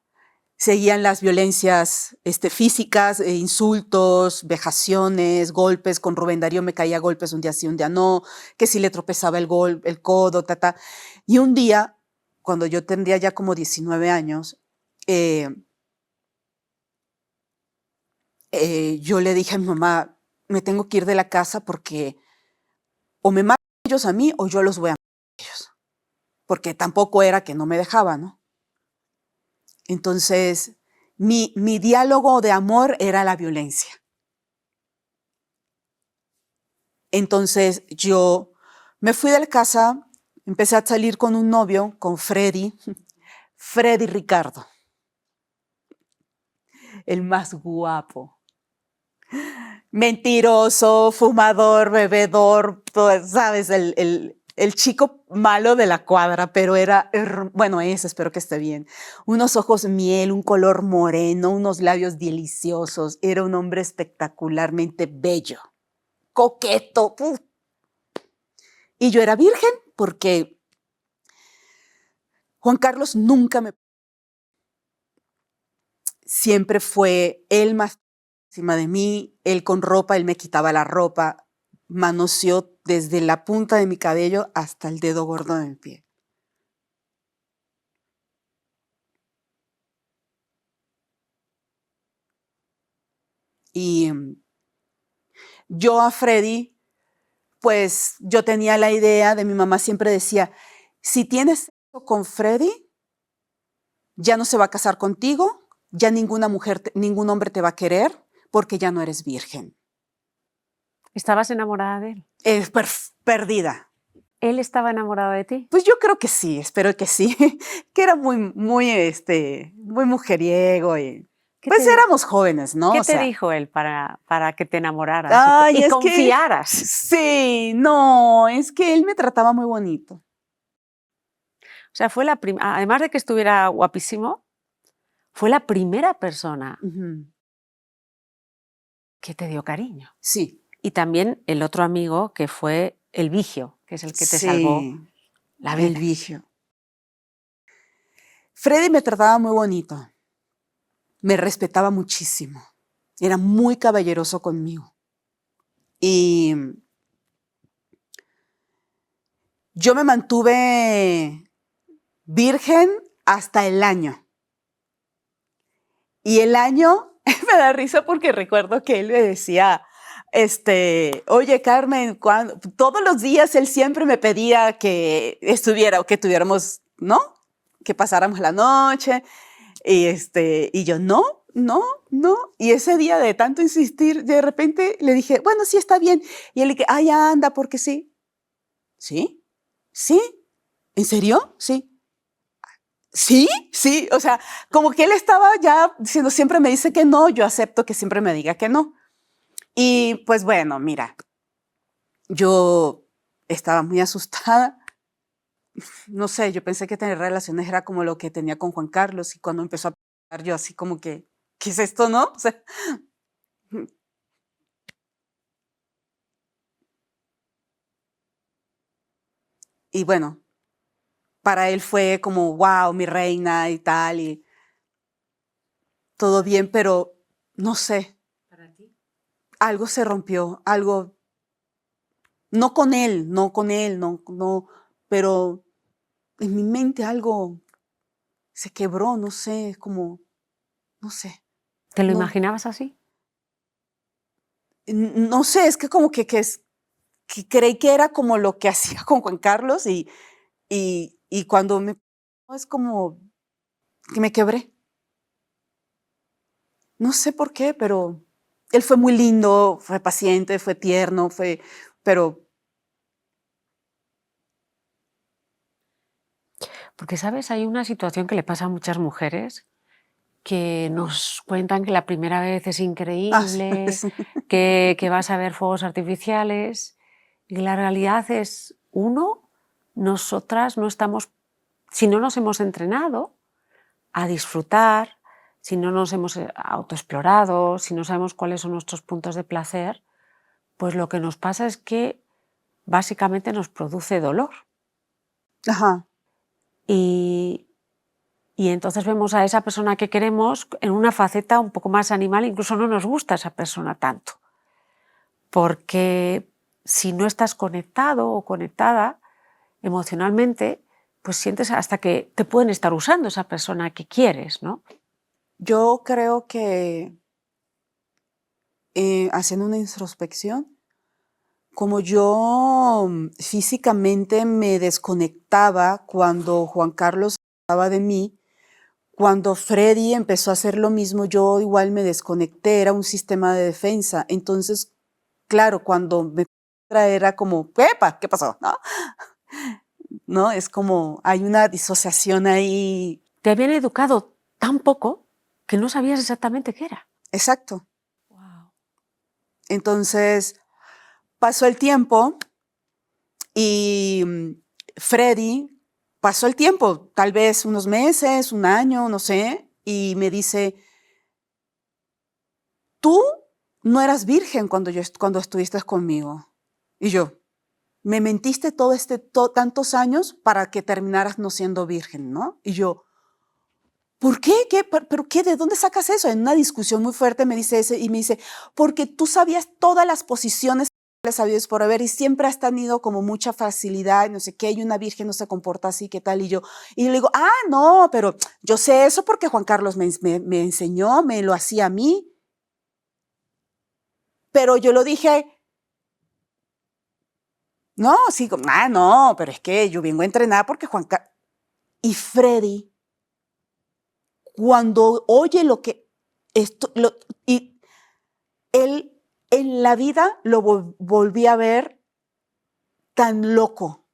seguían las violencias físicas, insultos, vejaciones, golpes. Con Rubén Darío me caía golpes un día sí, un día no, que si le tropezaba el codo, Y un día, cuando yo tendría ya como 19 años, yo le dije a mi mamá, me tengo que ir de la casa porque o me matan ellos a mí o yo los voy a matar a ellos. Porque tampoco era que no me dejaba, ¿no? Entonces, mi diálogo de amor era la violencia. Entonces, yo me fui de la casa, empecé a salir con un novio, con Freddy Ricardo, el más guapo. Mentiroso, fumador, bebedor, ¿sabes? El chico malo de la cuadra, pero era, bueno, espero que esté bien. Unos ojos miel, un color moreno, unos labios deliciosos. Era un hombre espectacularmente bello. coqueto. Y yo era virgen porque Juan Carlos nunca me... Siempre fue él más encima de mí, él con ropa, él me quitaba la ropa, manoseó desde la punta de mi cabello hasta el dedo gordo de mi pie. Y yo a Freddy, pues yo tenía la idea de mi mamá siempre decía, si tienes sexo con Freddy, ya no se va a casar contigo, ya ninguna mujer, ningún hombre te va a querer porque ya no eres virgen. ¿Estabas enamorada de él? Perdida. ¿Él estaba enamorado de ti? Pues yo creo que sí, espero que sí, que era muy mujeriego y pues éramos jóvenes, ¿no? ¿Qué te dijo él para que te enamoraras ay, y es confiaras? Que, sí, no, es que él me trataba muy bonito. O sea, fue además de que estuviera guapísimo, fue la primera persona que te dio cariño. Sí. Y también el otro amigo que fue el Vigio, que es el que te salvó la vida. El Vigio. Freddy me trataba muy bonito. Me respetaba muchísimo. Era muy caballeroso conmigo. Y yo me mantuve virgen hasta el año. Y el año me da risa porque recuerdo que él me decía, oye, Carmen, todos los días él siempre me pedía que estuviera o que tuviéramos, ¿no? Que pasáramos la noche. Y yo, no. Y ese día de tanto insistir, de repente le dije, bueno, sí, está bien. Y él dije, ay, anda, porque sí. ¿Sí? ¿Sí? ¿En serio? Sí. Sí, o sea, como que él estaba ya diciendo, siempre me dice que no, yo acepto que siempre me diga que no. Y pues bueno, mira, yo estaba muy asustada. No sé, yo pensé que tener relaciones era como lo que tenía con Juan Carlos y cuando empezó a pensar yo así como que, ¿qué es esto, no? O sea, y bueno, para él fue como, wow, mi reina y tal, y todo bien, pero no sé. ¿Para ti? Algo se rompió, algo, no con él, no, pero en mi mente algo se quebró, no sé, es como, no sé. ¿Te lo no, imaginabas así? No sé, es que como que creí que era como lo que hacía con Juan Carlos y cuando me... Es como que me quebré. No sé por qué, pero él fue muy lindo, fue paciente, fue tierno, pero... Porque, ¿sabes? Hay una situación que le pasa a muchas mujeres que nos cuentan que la primera vez es increíble, sí. que vas a ver fuegos artificiales y la realidad es, nosotras no estamos, si no nos hemos entrenado a disfrutar, si no nos hemos autoexplorado, si no sabemos cuáles son nuestros puntos de placer, pues lo que nos pasa es que básicamente nos produce dolor. Ajá. Y entonces vemos a esa persona que queremos en una faceta un poco más animal, incluso no nos gusta esa persona tanto. Porque si no estás conectado o conectada emocionalmente, pues sientes hasta que te pueden estar usando esa persona que quieres, ¿no? Yo creo que haciendo una introspección, como yo físicamente me desconectaba cuando Juan Carlos hablaba de mí, cuando Freddy empezó a hacer lo mismo, yo igual me desconecté, era un sistema de defensa. Entonces, claro, cuando me era como, ¡epa! ¿Qué pasó? ¿No? Es como, hay una disociación ahí. Te habían educado tan poco que no sabías exactamente qué era. Exacto. Wow. Entonces, pasó el tiempo y Freddy pasó el tiempo, tal vez unos meses, un año, no sé, y me dice, tú no eras virgen cuando estuviste conmigo. Y yo, me mentiste tantos años para que terminaras no siendo virgen, ¿no? Y yo, ¿por qué? ¿Pero qué? ¿De dónde sacas eso? En una discusión muy fuerte me dice eso y me dice, porque tú sabías todas las posiciones sabidos por haber y siempre has tenido como mucha facilidad, no sé qué, y una virgen no se comporta así, ¿qué tal? Y yo le digo, no, pero yo sé eso porque Juan Carlos me enseñó, me lo hacía a mí. Pero yo lo dije, no, sí, no, pero es que yo vengo a entrenar porque Juan Carlos... Y Freddy, cuando oye lo que y él en la vida lo volví a ver tan loco.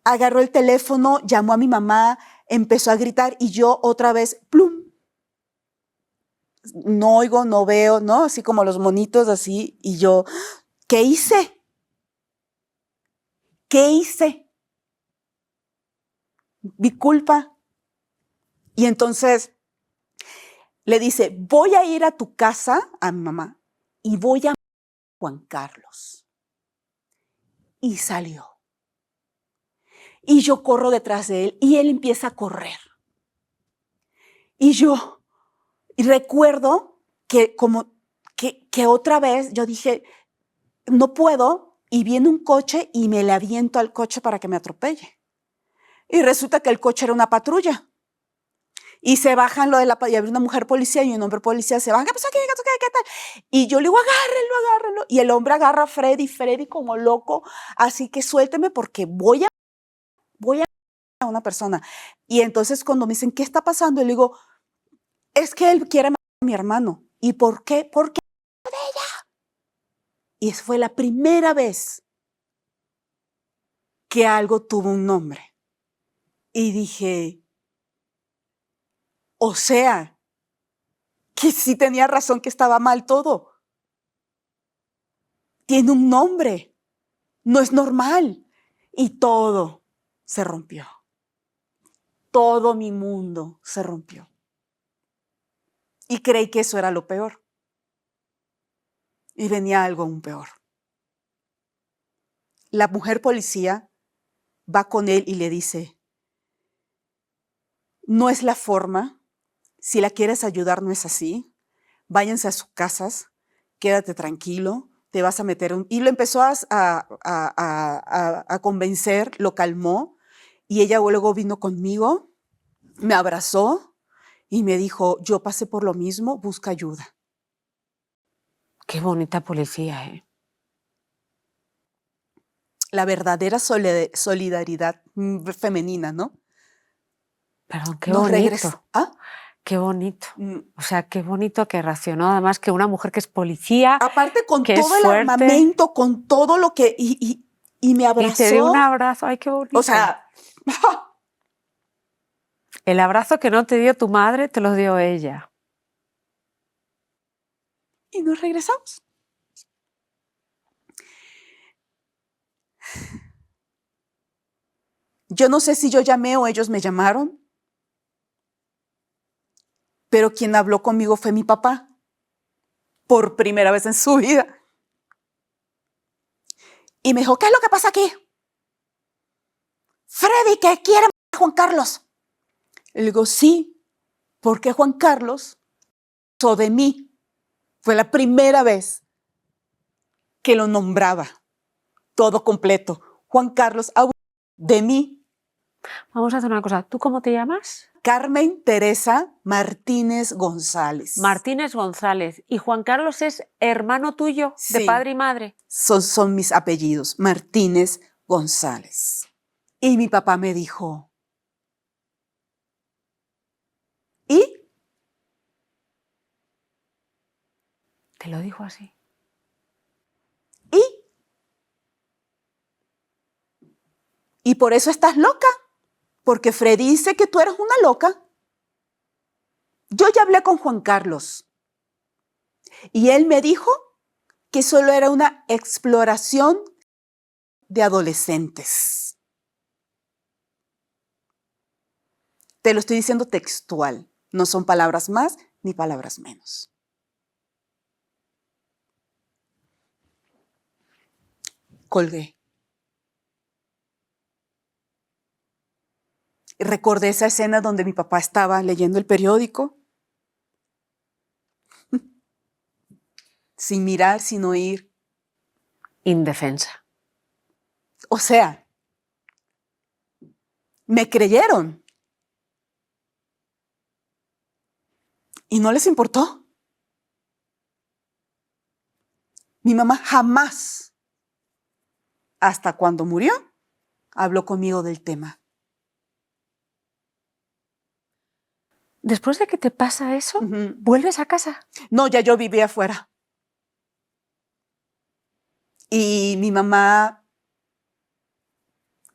Agarró el teléfono, llamó a mi mamá, empezó a gritar y yo otra vez, plum. No oigo, no veo, ¿no? Así como los monitos así. Y yo, ¿qué hice? ¿Qué hice? Mi culpa. Y entonces le dice, voy a ir a tu casa, a mi mamá, y voy a Juan Carlos. Y salió. Y yo corro detrás de él y él empieza a correr. Y yo recuerdo que que otra vez yo dije, no puedo, y viene un coche y me le aviento al coche para que me atropelle. Y resulta que el coche era una patrulla. Y se bajan y había una mujer policía y un hombre policía, se bajan, ¿qué pasó? ¿Qué tal? Y yo le digo, agárrenlo. Y el hombre agarra a Freddy como loco, así que suélteme porque voy a una persona. Y entonces cuando me dicen, ¿qué está pasando? Le digo, es que él quiere matar a mi hermano. ¿Y por qué? Porque de ella. Y fue la primera vez que algo tuvo un nombre. Y dije, o sea, que sí tenía razón, que estaba mal todo. Tiene un nombre. No es normal. Y todo se rompió. Todo mi mundo se rompió. Y creí que eso era lo peor. Y venía algo aún peor. La mujer policía va con él y le dice, no es la forma, si la quieres ayudar no es así, váyanse a sus casas, quédate tranquilo, te vas a meter Y lo empezó a convencer, lo calmó, y ella luego vino conmigo, me abrazó y me dijo, yo pasé por lo mismo, busca ayuda. Qué bonita policía, ¿eh? La verdadera solidaridad femenina, ¿no? Perdón, qué Nos bonito. regresa. ¿Ah? Qué bonito. O sea, qué bonito que reaccionó. Además, que una mujer que es policía, Aparte con que todo es el fuerte, armamento, con todo lo que... Y me abrazó. y te dio un abrazo. Ay, qué bonito. O sea... El abrazo que no te dio tu madre, te lo dio ella. Y nos regresamos. Yo no sé si yo llamé o ellos me llamaron, pero quien habló conmigo fue mi papá, por primera vez en su vida. Y me dijo, ¿qué es lo que pasa aquí? Freddy, ¿qué quiere a Juan Carlos? Le digo, sí, porque Juan Carlos hizo de mí. Fue la primera vez que lo nombraba, todo completo. Juan Carlos de mí. Vamos a hacer una cosa. ¿Tú cómo te llamas? Carmen Teresa Martínez González. Martínez González. ¿Y Juan Carlos es hermano tuyo, de Sí, padre y madre? son mis apellidos, Martínez González. Y mi papá me dijo, ¿y? Te lo dijo así. ¿Y? Y por eso estás loca, porque Freddy dice que tú eres una loca. Yo ya hablé con Juan Carlos y él me dijo que solo era una exploración de adolescentes. Te lo estoy diciendo textual, no son palabras más ni palabras menos. colgué. Recordé esa escena donde mi papá estaba leyendo el periódico, sin mirar, sin oír. Indefensa. O sea, me creyeron. Y no les importó. Mi mamá jamás, hasta cuando murió, habló conmigo del tema. Después de que te pasa eso, ¿vuelves a casa? No, ya yo vivía afuera. Y mi mamá,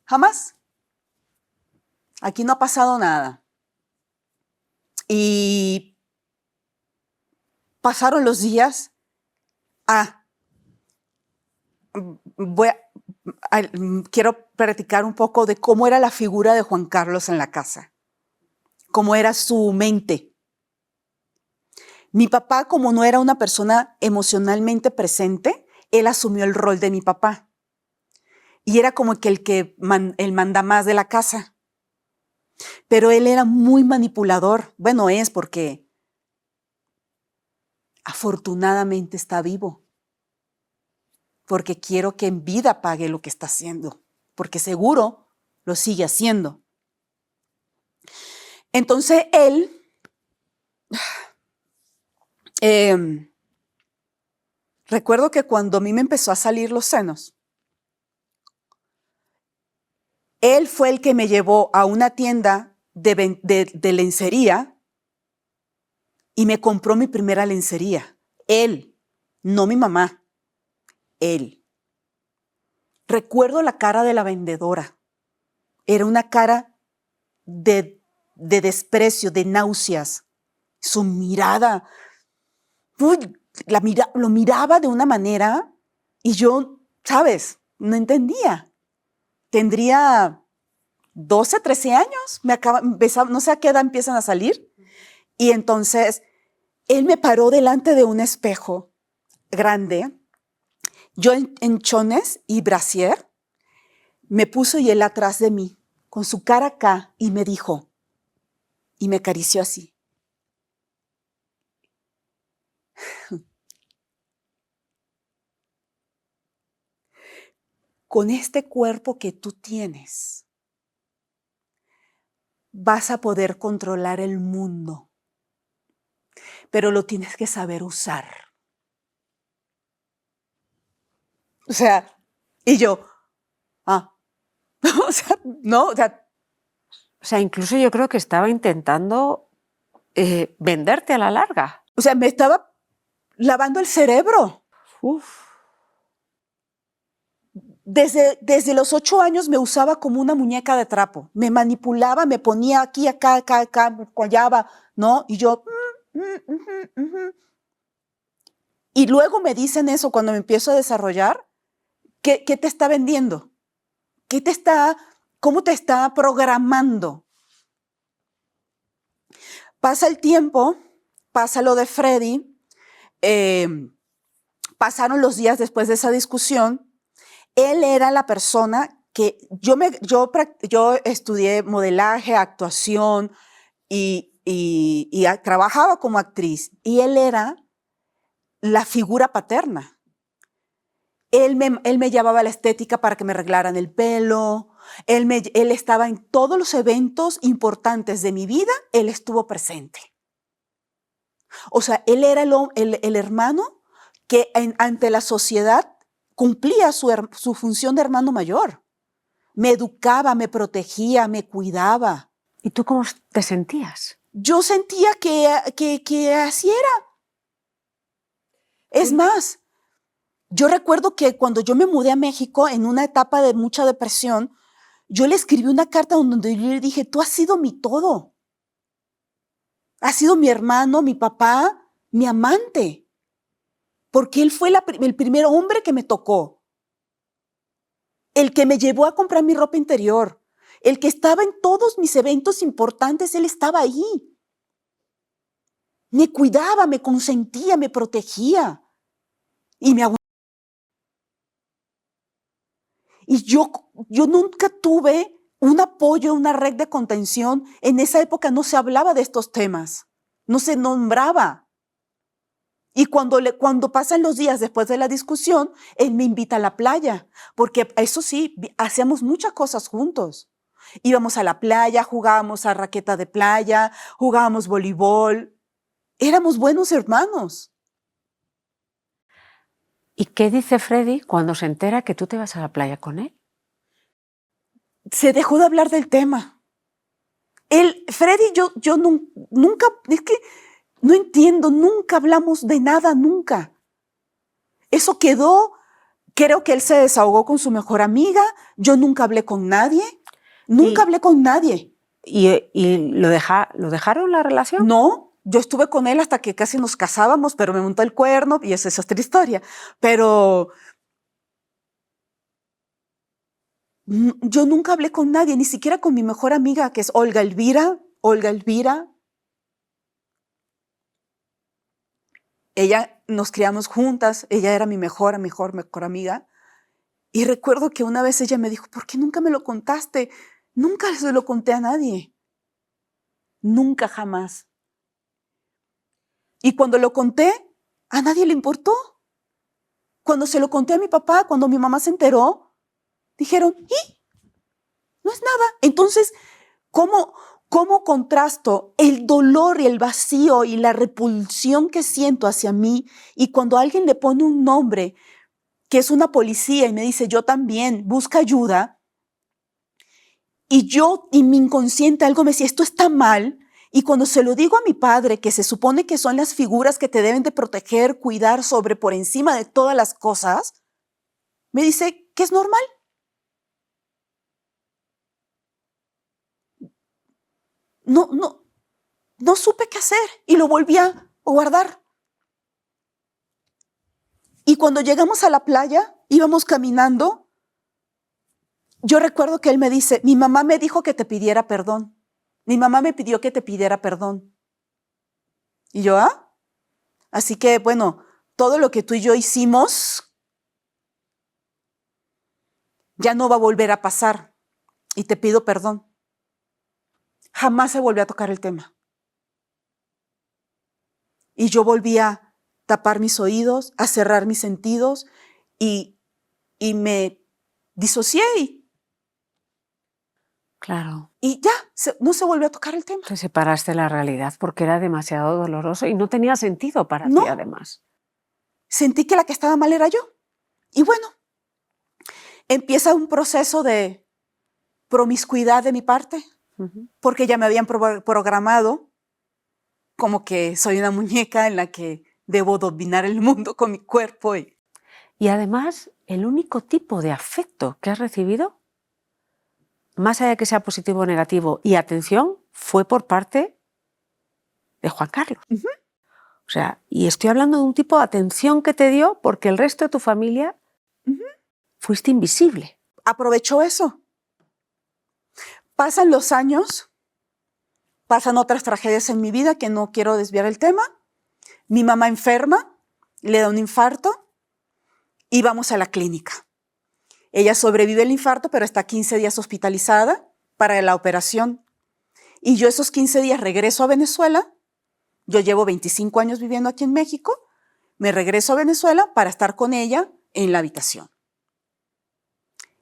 jamás. Aquí no ha pasado nada. Y pasaron los días. Quiero platicar un poco de cómo era la figura de Juan Carlos en la casa. Cómo era su mente. Mi papá, como no era una persona emocionalmente presente, él asumió el rol de mi papá. Y era como que el mandamás de la casa. Pero él era muy manipulador. Bueno, es porque afortunadamente está vivo. Porque quiero que en vida pague lo que está haciendo. Porque seguro lo sigue haciendo. Entonces él recuerdo que cuando a mí me empezó a salir los senos, él fue el que me llevó a una tienda de lencería y me compró mi primera lencería. Él, no mi mamá, él. Recuerdo la cara de la vendedora. Era una cara de desprecio, de náuseas. Su mirada, lo miraba de una manera y yo, ¿sabes? No entendía. Tendría 12, 13 años, no sé a qué edad empiezan a salir. Y entonces él me paró delante de un espejo grande, yo en chones y brasier, me puso y él atrás de mí, con su cara acá, y me dijo, y me acarició así. Con este cuerpo que tú tienes, vas a poder controlar el mundo, pero lo tienes que saber usar. O sea, y yo, o sea, no, o sea, incluso yo creo que estaba intentando venderte a la larga. O sea, me estaba lavando el cerebro. Uf. Desde los 8 años me usaba como una muñeca de trapo. Me manipulaba, me ponía aquí, acá, me collaba, ¿no? Y yo... Y luego me dicen eso cuando me empiezo a desarrollar. ¿Qué te está vendiendo? ¿Cómo te está programando? Pasa el tiempo, pasa lo de Freddy, pasaron los días después de esa discusión. Él era la persona que yo estudié modelaje, actuación y trabajaba como actriz. Y él era la figura paterna. Él me llevaba a la estética para que me arreglaran el pelo. Él estaba en todos los eventos importantes de mi vida, él estuvo presente. O sea, él era el hermano que ante la sociedad cumplía su función de hermano mayor. Me educaba, me protegía, me cuidaba. ¿Y tú cómo te sentías? Yo sentía que así era. Es más, yo recuerdo que cuando yo me mudé a México en una etapa de mucha depresión, yo le escribí una carta donde yo le dije, tú has sido mi todo. Has sido mi hermano, mi papá, mi amante. Porque él fue el primer hombre que me tocó. El que me llevó a comprar mi ropa interior. El que estaba en todos mis eventos importantes, él estaba ahí. Me cuidaba, me consentía, me protegía. Y me aguantaba. Y yo nunca tuve un apoyo, una red de contención. En esa época no se hablaba de estos temas, no se nombraba. Y cuando pasan los días después de la discusión, él me invita a la playa, porque eso sí, hacíamos muchas cosas juntos. Íbamos a la playa, jugábamos a raqueta de playa, jugábamos voleibol. Éramos buenos hermanos. ¿Y qué dice Freddy cuando se entera que tú te vas a la playa con él? Se dejó de hablar del tema. Freddy y yo nunca, es que no entiendo, nunca hablamos de nada, nunca. Eso quedó, creo que él se desahogó con su mejor amiga, yo nunca hablé con nadie, hablé con nadie. ¿Y lo dejaron la relación? No, yo estuve con él hasta que casi nos casábamos, pero me montó el cuerno y esa es otra historia. Pero yo nunca hablé con nadie, ni siquiera con mi mejor amiga, que es Olga Elvira. Ella, nos criamos juntas, ella era mi mejor amiga. Y recuerdo que una vez ella me dijo, ¿por qué nunca me lo contaste? Nunca se lo conté a nadie. Nunca, jamás. Y cuando lo conté, a nadie le importó. Cuando se lo conté a mi papá, cuando mi mamá se enteró, dijeron, ¿y? No es nada. Entonces, ¿cómo contrasto el dolor y el vacío y la repulsión que siento hacia mí? Y cuando alguien le pone un nombre, que es una policía, y me dice, yo también, busca ayuda, y mi inconsciente algo me decía, esto está mal, y cuando se lo digo a mi padre, que se supone que son las figuras que te deben de proteger, cuidar por encima de todas las cosas, me dice que es normal. No supe qué hacer y lo volví a guardar. Y cuando llegamos a la playa, íbamos caminando, yo recuerdo que él me dice, mi mamá me dijo que te pidiera perdón. Mi mamá me pidió que te pidiera perdón. Y yo, así que bueno, todo lo que tú y yo hicimos ya no va a volver a pasar y te pido perdón. Jamás se volvió a tocar el tema. Y yo volví a tapar mis oídos, a cerrar mis sentidos y me disocié. Claro. Y ya, no se volvió a tocar el tema. Te separaste de la realidad porque era demasiado doloroso y no tenía sentido para ti, además. Sentí que la que estaba mal era yo. Y bueno, empieza un proceso de promiscuidad de mi parte, porque ya me habían programado como que soy una muñeca en la que debo dominar el mundo con mi cuerpo. Y además, el único tipo de afecto que has recibido, más allá de que sea positivo o negativo, y atención, fue por parte de Juan Carlos. O sea, y estoy hablando de un tipo de atención que te dio porque el resto de tu familia fuiste invisible. Aprovechó eso. Pasan los años, pasan otras tragedias en mi vida que no quiero desviar el tema. Mi mamá enferma, le da un infarto y vamos a la clínica. Ella sobrevive el infarto, pero está 15 días hospitalizada para la operación. Y yo esos 15 días regreso a Venezuela. Yo llevo 25 años viviendo aquí en México. Me regreso a Venezuela para estar con ella en la habitación.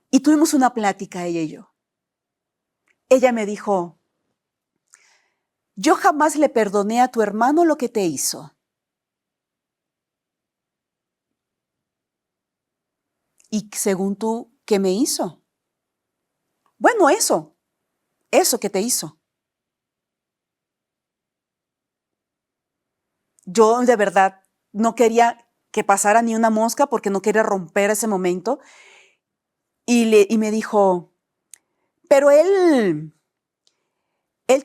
Y tuvimos una plática, ella y yo. Ella me dijo, yo jamás le perdoné a tu hermano lo que te hizo. Y según tú, ¿qué me hizo? Bueno, eso que te hizo. Yo de verdad no quería que pasara ni una mosca porque no quería romper ese momento. Y me dijo, pero él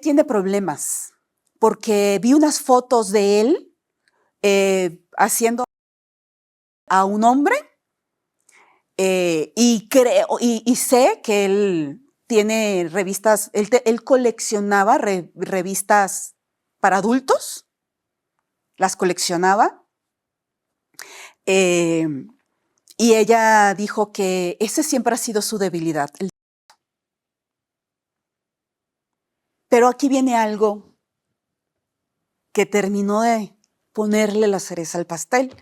tiene problemas porque vi unas fotos de él haciendo a un hombre y sé que él tiene revistas, él coleccionaba revistas para adultos, las coleccionaba. Y ella dijo que ese siempre ha sido su debilidad. Pero aquí viene algo que terminó de ponerle la cereza al pastel,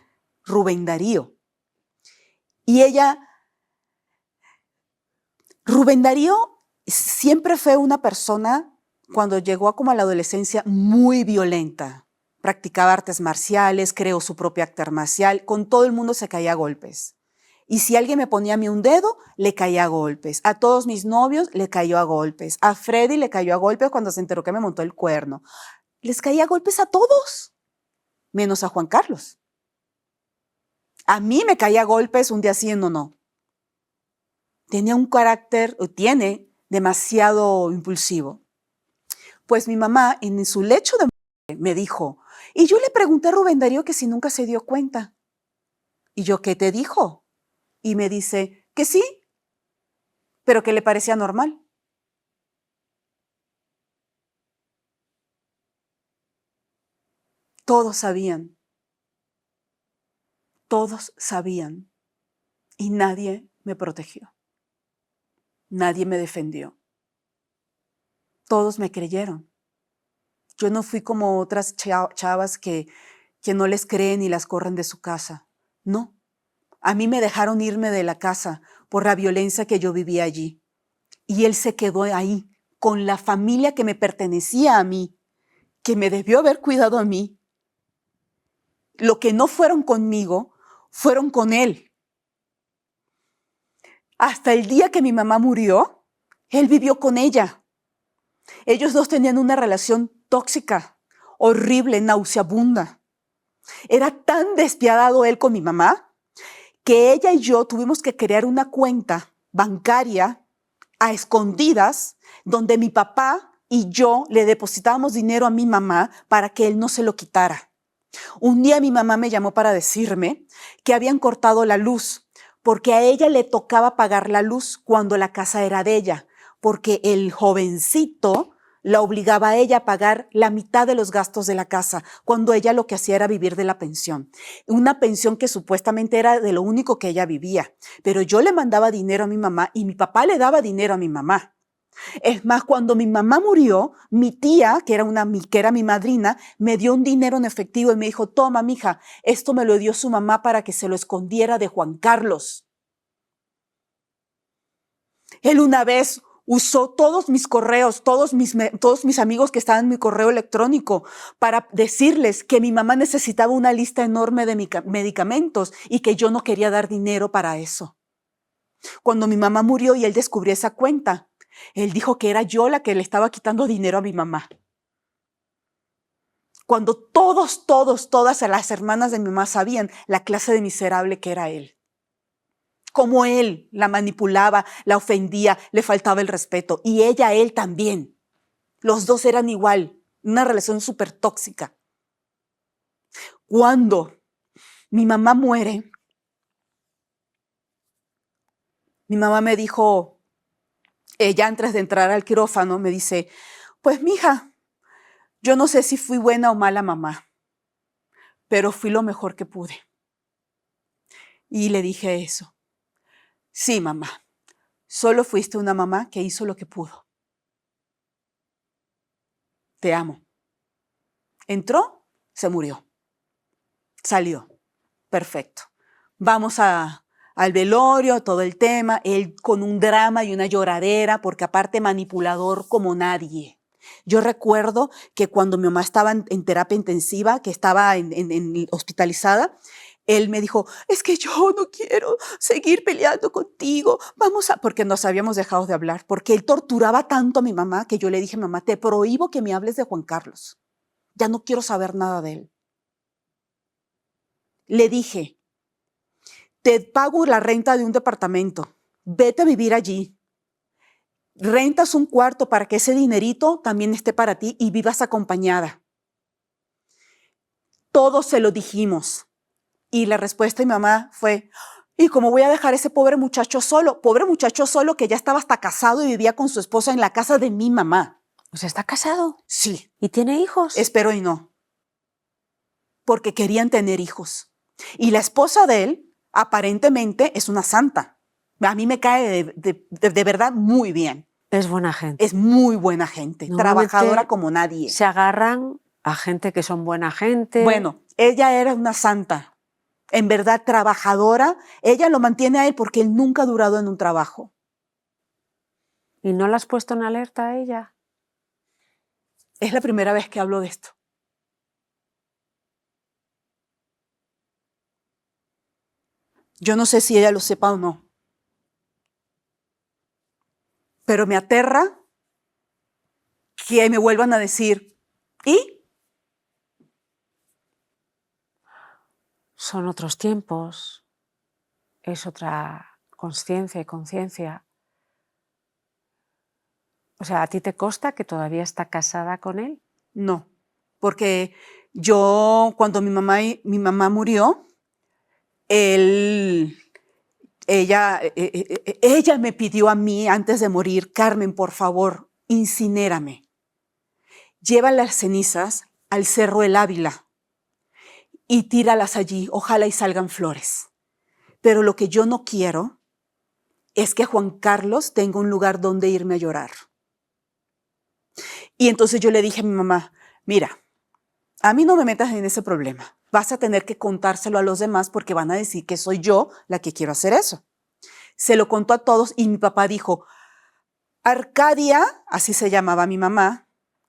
Rubén Darío. Y Rubén Darío siempre fue una persona, cuando llegó a la adolescencia, muy violenta. Practicaba artes marciales, creó su propio arte marcial, con todo el mundo se caía a golpes. Y si alguien me ponía a mí un dedo, le caía a golpes. A todos mis novios le cayó a golpes. A Freddy le cayó a golpes cuando se enteró que me montó el cuerno. Les caía a golpes a todos, menos a Juan Carlos. A mí me caía a golpes un día sí y no. Tenía un carácter, o tiene, demasiado impulsivo. Pues mi mamá, en su lecho de muerte, me dijo, y yo le pregunté a Rubén Darío que si nunca se dio cuenta. Y yo, ¿qué te dijo? Y me dice que sí, pero que le parecía normal. Todos sabían. Todos sabían. Y nadie me protegió. Nadie me defendió. Todos me creyeron. Yo no fui como otras chavas que no les creen y las corren de su casa. No. A mí me dejaron irme de la casa por la violencia que yo vivía allí. Y él se quedó ahí, con la familia que me pertenecía a mí, que me debió haber cuidado a mí. Lo que no fueron conmigo, fueron con él. Hasta el día que mi mamá murió, él vivió con ella. Ellos dos tenían una relación tóxica, horrible, nauseabunda. Era tan despiadado él con mi mamá que ella y yo tuvimos que crear una cuenta bancaria a escondidas donde mi papá y yo le depositábamos dinero a mi mamá para que él no se lo quitara. Un día mi mamá me llamó para decirme que habían cortado la luz porque a ella le tocaba pagar la luz cuando la casa era de ella, porque el jovencito la obligaba a ella a pagar la mitad de los gastos de la casa, cuando ella lo que hacía era vivir de la pensión. Una pensión que supuestamente era de lo único que ella vivía. Pero yo le mandaba dinero a mi mamá y mi papá le daba dinero a mi mamá. Es más, cuando mi mamá murió, mi tía, que era mi madrina, me dio un dinero en efectivo y me dijo, toma, mija, esto me lo dio su mamá para que se lo escondiera de Juan Carlos. Él una vez usó todos mis correos, todos mis amigos que estaban en mi correo electrónico para decirles que mi mamá necesitaba una lista enorme de medicamentos y que yo no quería dar dinero para eso. Cuando mi mamá murió y él descubrió esa cuenta, él dijo que era yo la que le estaba quitando dinero a mi mamá. Cuando todas las hermanas de mi mamá sabían la clase de miserable que era él. Cómo él la manipulaba, la ofendía, le faltaba el respeto. Y ella a él también. Los dos eran igual, una relación súper tóxica. Cuando mi mamá muere, mi mamá me dijo, ella antes de entrar al quirófano, me dice, pues mija, yo no sé si fui buena o mala mamá, pero fui lo mejor que pude. Y le dije eso. Sí, mamá, solo fuiste una mamá que hizo lo que pudo. Te amo. Entró, se murió. Salió. Perfecto. Vamos al velorio, todo el tema, él con un drama y una lloradera, porque aparte manipulador como nadie. Yo recuerdo que cuando mi mamá estaba en terapia intensiva, que estaba hospitalizada, él me dijo, es que yo no quiero seguir peleando contigo, porque nos habíamos dejado de hablar, porque él torturaba tanto a mi mamá que yo le dije, mamá, te prohíbo que me hables de Juan Carlos. Ya no quiero saber nada de él. Le dije, te pago la renta de un departamento, vete a vivir allí. Rentas un cuarto para que ese dinerito también esté para ti y vivas acompañada. Todos se lo dijimos. Y la respuesta de mi mamá fue, ¿y cómo voy a dejar a ese pobre muchacho solo? Pobre muchacho solo que ya estaba hasta casado y vivía con su esposa en la casa de mi mamá. O sea, ¿está casado? Sí. ¿Y tiene hijos? Espero y no. Porque querían tener hijos. Y la esposa de él Aparentemente es una santa. A mí me cae de verdad muy bien. Es buena gente. Es muy buena gente, trabajadora como nadie. Se agarran a gente que son buena gente. Bueno, ella era una santa. En verdad, trabajadora. Ella lo mantiene a él porque él nunca ha durado en un trabajo. ¿Y no la has puesto en alerta a ella? Es la primera vez que hablo de esto. Yo no sé si ella lo sepa o no. Pero me aterra que me vuelvan a decir, ¿y? Son otros tiempos, es otra consciencia y conciencia. O sea, ¿a ti te consta que todavía está casada con él? No, porque yo cuando mi mamá murió, ella me pidió a mí antes de morir, Carmen, por favor, incinérame. Lleva las cenizas al Cerro El Ávila y tíralas allí, ojalá y salgan flores. Pero lo que yo no quiero es que Juan Carlos tenga un lugar donde irme a llorar. Y entonces yo le dije a mi mamá, mira, a mí no me metas en ese problema. Vas a tener que contárselo a los demás porque van a decir que soy yo la que quiero hacer eso. Se lo contó a todos y mi papá dijo, Arcadia, así se llamaba mi mamá,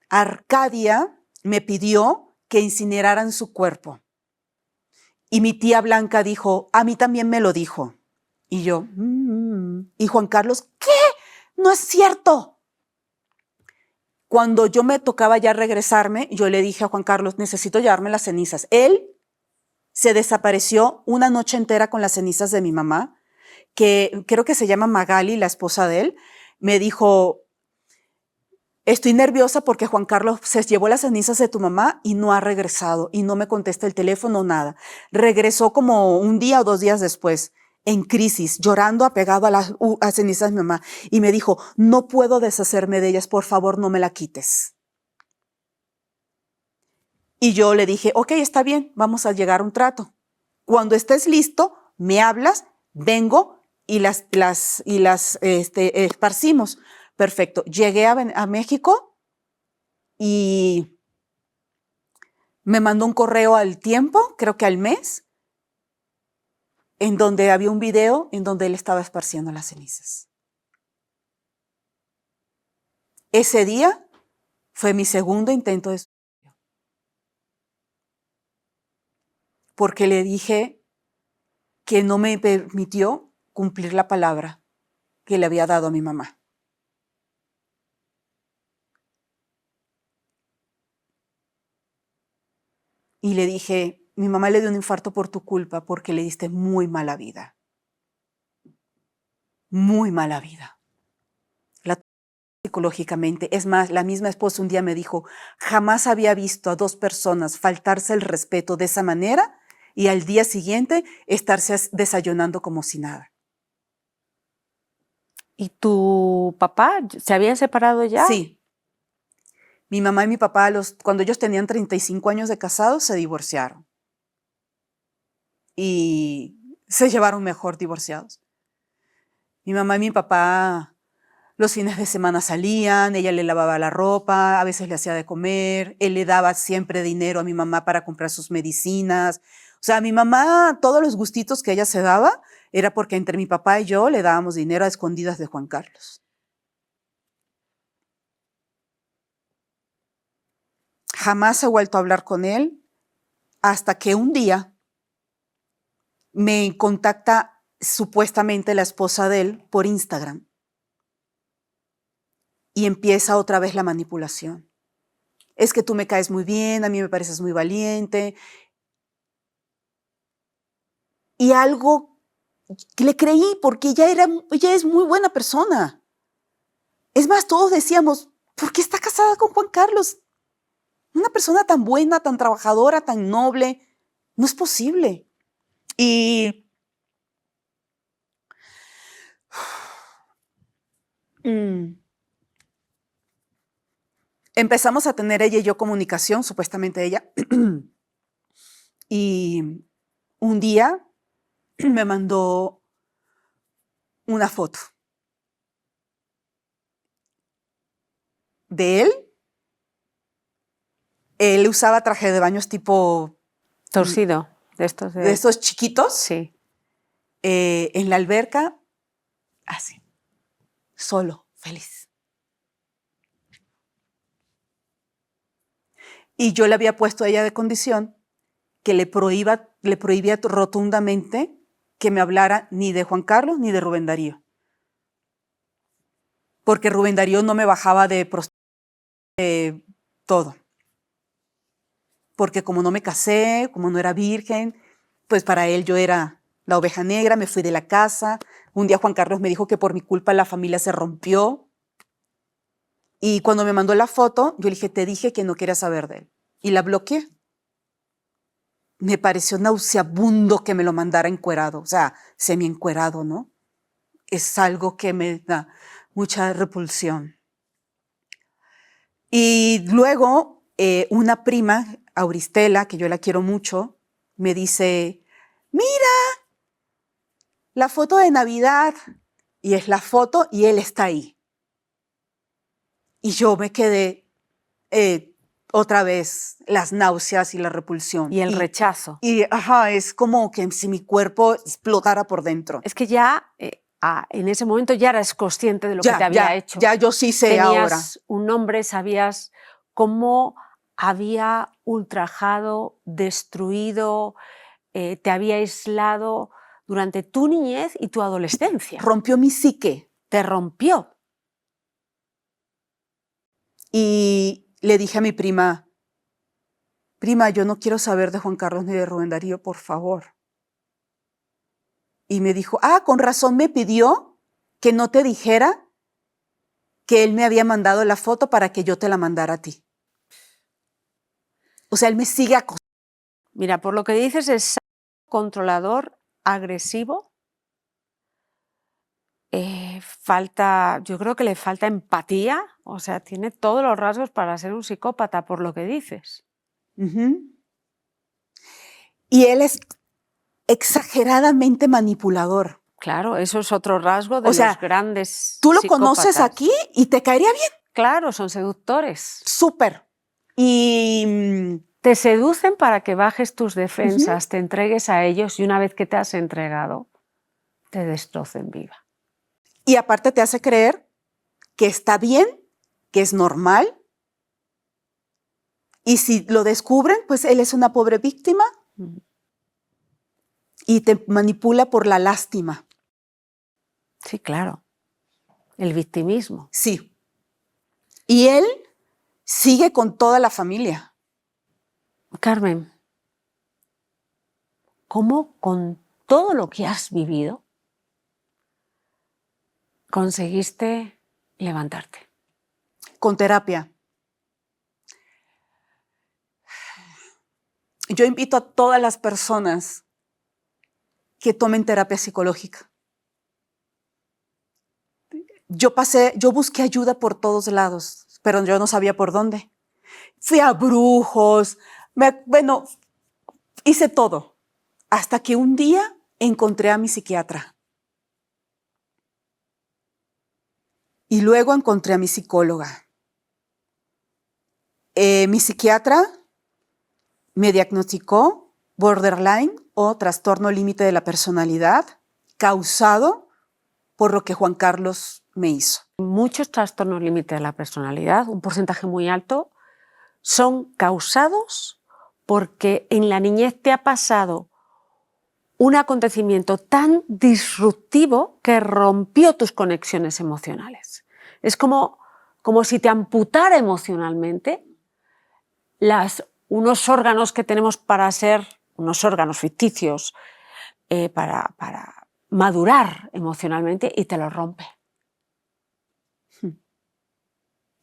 Arcadia me pidió que incineraran su cuerpo. Y mi tía Blanca dijo, a mí también me lo dijo. Y yo, y Juan Carlos, ¿qué? No es cierto. Cuando yo me tocaba ya regresarme, yo le dije a Juan Carlos, necesito llevarme las cenizas. Él se desapareció una noche entera con las cenizas de mi mamá, que creo que se llama Magali, la esposa de él. Me dijo, estoy nerviosa porque Juan Carlos se llevó las cenizas de tu mamá y no ha regresado y no me contesta el teléfono, nada. Regresó como un día o 2 días después, en crisis, llorando, apegado a las cenizas de mi mamá. Y me dijo, no puedo deshacerme de ellas, por favor, no me la quites. Y yo le dije, ok, está bien, vamos a llegar a un trato. Cuando estés listo, me hablas, vengo y las esparcimos. Perfecto. Llegué a México y me mandó un correo al tiempo, creo que al mes, en donde había un video en donde él estaba esparciendo las cenizas. Ese día fue mi segundo intento de suicidio. Porque le dije que no me permitió cumplir la palabra que le había dado a mi mamá. Y le dije, mi mamá le dio un infarto por tu culpa porque le diste muy mala vida. Muy mala vida. La psicológicamente. Es más, la misma esposa un día me dijo, jamás había visto a 2 personas faltarse el respeto de esa manera y al día siguiente estarse desayunando como si nada. ¿Y tu papá se habían separado ya? Sí. Mi mamá y mi papá, cuando ellos tenían 35 años de casados, se divorciaron. Y se llevaron mejor divorciados. Mi mamá y mi papá los fines de semana salían, ella le lavaba la ropa, a veces le hacía de comer, él le daba siempre dinero a mi mamá para comprar sus medicinas. O sea, a mi mamá, todos los gustitos que ella se daba, era porque entre mi papá y yo le dábamos dinero a escondidas de Juan Carlos. Jamás he vuelto a hablar con él hasta que un día me contacta supuestamente la esposa de él por Instagram y empieza otra vez la manipulación. Es que tú me caes muy bien, a mí me pareces muy valiente. Y algo que le creí porque ella es muy buena persona. Es más, todos decíamos, ¿por qué está casada con Juan Carlos? Una persona tan buena, tan trabajadora, tan noble, no es posible. Y empezamos a tener ella y yo comunicación, supuestamente ella. Y un día me mandó una foto de él. Él usaba traje de baños tipo Torcido, de estos chiquitos, Sí. en la alberca, así, solo, feliz. Y yo le había puesto a ella de condición que le prohibía rotundamente que me hablara ni de Juan Carlos ni de Rubén Darío. Porque Rubén Darío no me bajaba de todo. Porque como no me casé, como no era virgen, pues para él yo era la oveja negra, me fui de la casa. Un día Juan Carlos me dijo que por mi culpa la familia se rompió. Y cuando me mandó la foto, yo le dije, te dije que no quería saber de él. Y la bloqueé. Me pareció nauseabundo que me lo mandara encuerado, o sea, semi-encuerado, ¿no? Es algo que me da mucha repulsión. Y luego una prima, Auristela, que yo la quiero mucho, me dice, mira, la foto de Navidad. Y es la foto y él está ahí. Y yo me quedé otra vez las náuseas y la repulsión. Y el rechazo. Y es como que si mi cuerpo explotara por dentro. Es que ya en ese momento ya eras consciente de lo que te había hecho. Ya yo sí sé Tenías ahora. un nombre, sabías cómo había ultrajado, destruido, te había aislado durante tu niñez y tu adolescencia. Rompió mi psique. Te rompió. Y le dije a mi prima, yo no quiero saber de Juan Carlos ni de Rubén Darío, por favor. Y me dijo, con razón me pidió que no te dijera que él me había mandado la foto para que yo te la mandara a ti. O sea, él me sigue acosando. Mira, por lo que dices es controlador, agresivo. Yo creo que le falta empatía, o sea, tiene todos los rasgos para ser un psicópata, por lo que dices. Y él es exageradamente manipulador. Claro, eso es otro rasgo de los grandes tú lo psicópatas. conoces aquí y te caería bien. Claro, son seductores. Súper. Y te seducen para que bajes tus defensas, te entregues a ellos y una vez que te has entregado, te destrocen viva. Y aparte te hace creer que está bien, que es normal. Y si lo descubren, pues él es una pobre víctima. Y te manipula por la lástima. Sí, claro. El victimismo. Sí. Y él sigue con toda la familia. Carmen, ¿cómo con todo lo que has vivido conseguiste levantarte? Con terapia. Yo invito a todas las personas que tomen terapia psicológica. Yo busqué ayuda por todos lados, pero yo no sabía por dónde. Fui a brujos, hice todo. Hasta que un día encontré a mi psiquiatra. Y luego encontré a mi psicóloga. Mi psiquiatra me diagnosticó borderline o trastorno límite de la personalidad causado por lo que Juan Carlos me hizo. Muchos trastornos límite de la personalidad, un porcentaje muy alto, son causados porque en la niñez te ha pasado un acontecimiento tan disruptivo que rompió tus conexiones emocionales. Es como si te amputara emocionalmente unos órganos que tenemos para ser, unos órganos ficticios, para madurar emocionalmente y te los rompe.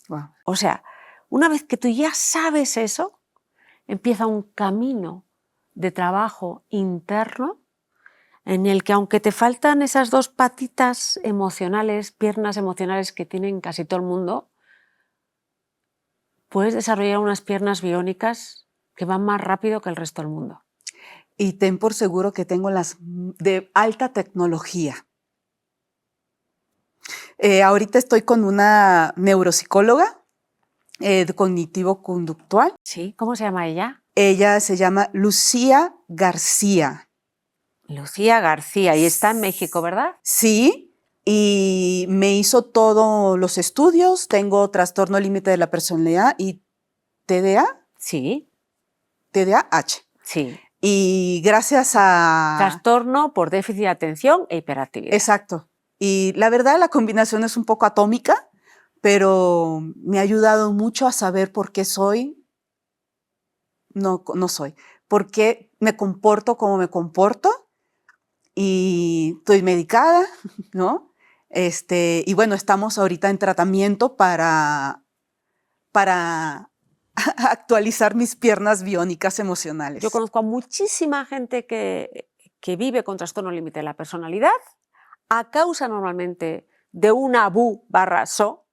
Wow. O sea, una vez que tú ya sabes eso, empieza un camino de trabajo interno en el que aunque te faltan esas dos patitas emocionales, piernas emocionales que tienen casi todo el mundo, puedes desarrollar unas piernas biónicas que van más rápido que el resto del mundo. y ten por seguro que tengo las de alta tecnología. Ahorita estoy con una neuropsicóloga cognitivo-conductual. Sí, ¿cómo se llama ella? Ella se llama Lucía García. Lucía García, y está en México, ¿verdad? Sí, y me hizo todos los estudios. Tengo trastorno límite de la personalidad y TDA, Sí, TDAH. sí. Y gracias a... Trastorno por déficit de atención e hiperactividad. Exacto. Y la verdad, la combinación es un poco atómica, pero me ha ayudado mucho a saber por qué soy, no soy, por qué me comporto como me comporto, y estoy medicada, ¿no? Y bueno, estamos ahorita en tratamiento para actualizar mis piernas biónicas emocionales. Yo conozco a muchísima gente que vive con trastorno límite de la personalidad a causa normalmente de un abú/so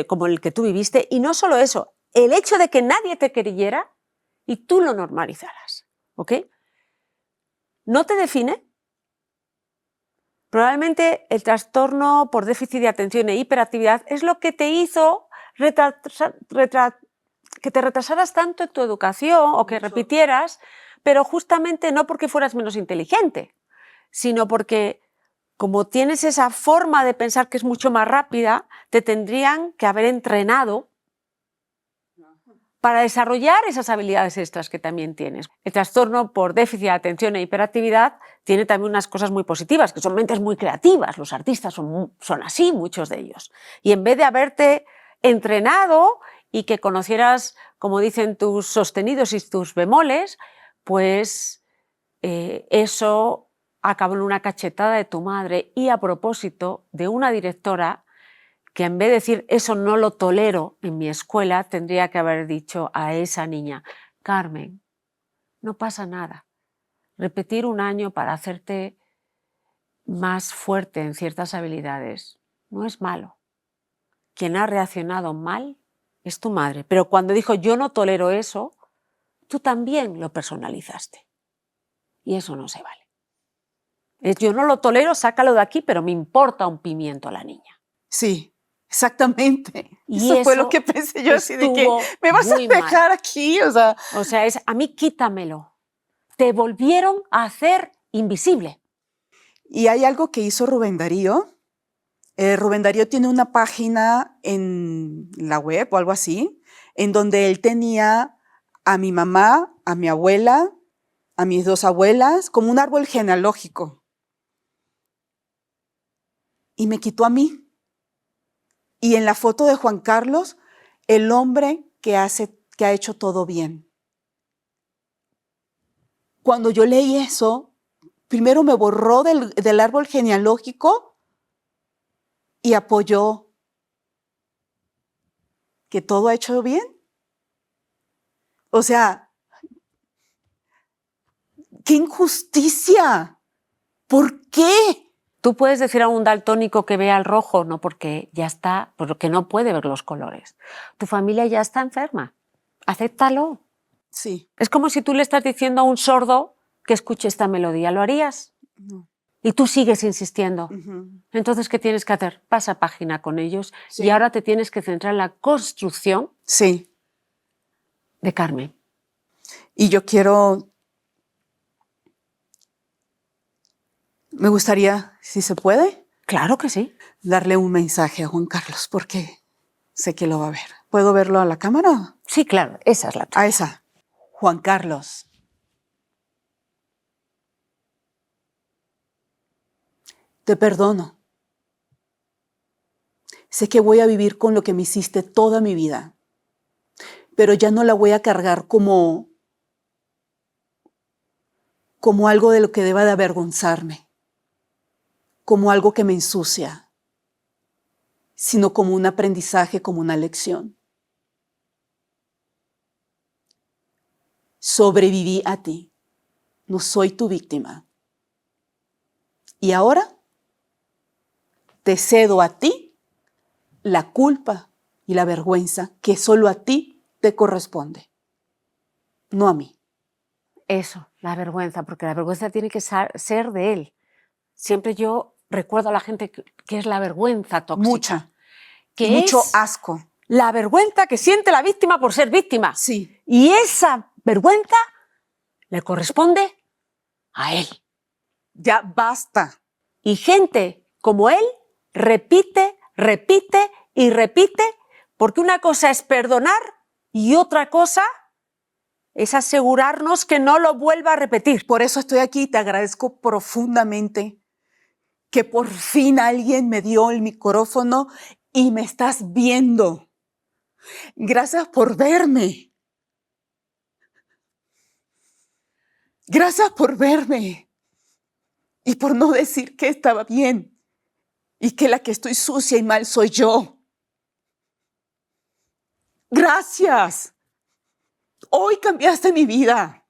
como el que tú viviste, y no solo eso, el hecho de que nadie te creyera y tú lo normalizaras, ¿ok? ¿No te define? Probablemente el trastorno por déficit de atención e hiperactividad es lo que te hizo que te retrasaras tanto en tu educación o que repitieras, pero justamente no porque fueras menos inteligente, sino porque como tienes esa forma de pensar que es mucho más rápida, te tendrían que haber entrenado para desarrollar esas habilidades extras que también tienes. El trastorno por déficit de atención e hiperactividad tiene también unas cosas muy positivas, que son mentes muy creativas. Los artistas son así, muchos de ellos. Y en vez de haberte entrenado y que conocieras, como dicen, tus sostenidos y tus bemoles, pues eso acabó en una cachetada de tu madre, y a propósito de una directora que en vez de decir eso no lo tolero en mi escuela, tendría que haber dicho a esa niña: Carmen, no pasa nada. Repetir un año para hacerte más fuerte en ciertas habilidades no es malo. Quien ha reaccionado mal es tu madre. Pero cuando dijo yo no tolero eso, tú también lo personalizaste. Y eso no se vale. Es yo no lo tolero, sácalo de aquí, pero me importa un pimiento la niña. Sí, exactamente. Y eso fue lo que pensé yo, así de que me vas a dejar aquí, o sea. O sea, es a mí quítamelo. Te volvieron a hacer invisible. Y hay algo que hizo Rubén Darío. Rubén Darío tiene una página en la web o algo así, en donde él tenía a mi mamá, a mi abuela, a mis dos abuelas, como un árbol genealógico. Y me quitó a mí. Y en la foto de Juan Carlos, el hombre que ha hecho todo bien. Cuando yo leí eso, primero me borró del árbol genealógico y apoyó que todo ha hecho bien. O sea, ¡qué injusticia! ¿Por qué? Tú puedes decir a un daltónico que vea el rojo, no, porque ya está, porque no puede ver los colores. Tu familia ya está enferma. Acéptalo. Sí. Es como si tú le estás diciendo a un sordo que escuche esta melodía. ¿Lo harías? No. Y tú sigues insistiendo. Uh-huh. Entonces, ¿qué tienes que hacer? Pasa página con ellos. Sí. Y ahora te tienes que centrar en la construcción Sí. de Carmen. Y yo me gustaría, si se puede, Claro que sí. darle un mensaje a Juan Carlos, porque sé que lo va a ver. ¿Puedo verlo a la cámara? Sí, claro, esa es la tuya. A esa. Juan Carlos. Te perdono. Sé que voy a vivir con lo que me hiciste toda mi vida, pero ya no la voy a cargar como algo de lo que deba de avergonzarme, como algo que me ensucia, sino como un aprendizaje, como una lección. Sobreviví a ti, no soy tu víctima. Y ahora te cedo a ti la culpa y la vergüenza que solo a ti te corresponde, no a mí. Eso, la vergüenza, porque la vergüenza tiene que ser de él. Siempre yo recuerdo a la gente que es la vergüenza tóxica. Mucha. Que mucho es asco. la vergüenza que siente la víctima por ser víctima. Sí. Y esa vergüenza le corresponde a él. Ya basta. Y gente como él repite, repite y repite, porque una cosa es perdonar y otra cosa es asegurarnos que no lo vuelva a repetir. Por eso estoy aquí y te agradezco profundamente que por fin alguien me dio el micrófono y me estás viendo. Gracias por verme. Gracias por verme y por no decir que estaba bien y que la que estoy sucia y mal soy yo. Gracias. Hoy cambiaste mi vida.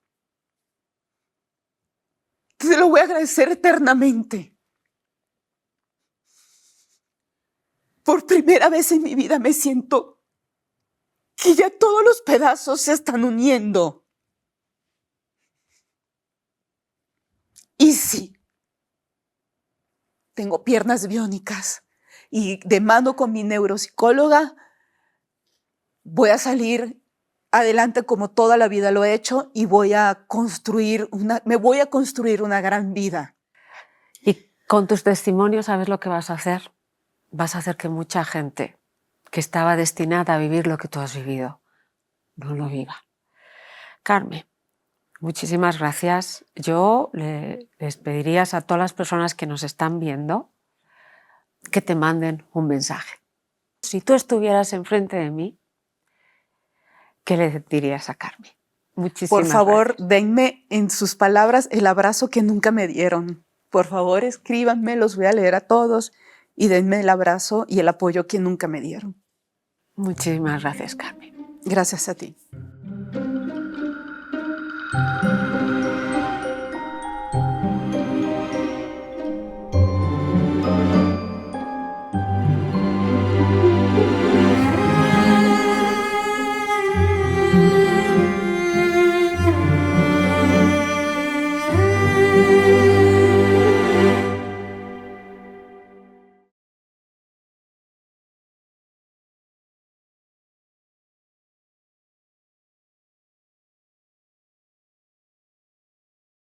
Te lo voy a agradecer eternamente. Por primera vez en mi vida me siento que ya todos los pedazos se están uniendo. Y sí, tengo piernas biónicas y de mano con mi neuropsicóloga voy a salir adelante como toda la vida lo he hecho y me voy a construir una gran vida. Y con tus testimonios, ¿sabes lo que vas a hacer? Vas a hacer que mucha gente que estaba destinada a vivir lo que tú has vivido no lo viva. Carmen, muchísimas gracias. Yo les pediría a todas las personas que nos están viendo que te manden un mensaje. Si tú estuvieras enfrente de mí, ¿qué le dirías a Carmen? Muchísimas Por favor, gracias. denme en sus palabras el abrazo que nunca me dieron. Por favor, escríbanme, los voy a leer a todos y denme el abrazo y el apoyo que nunca me dieron. Muchísimas gracias, Carmen. Gracias a ti.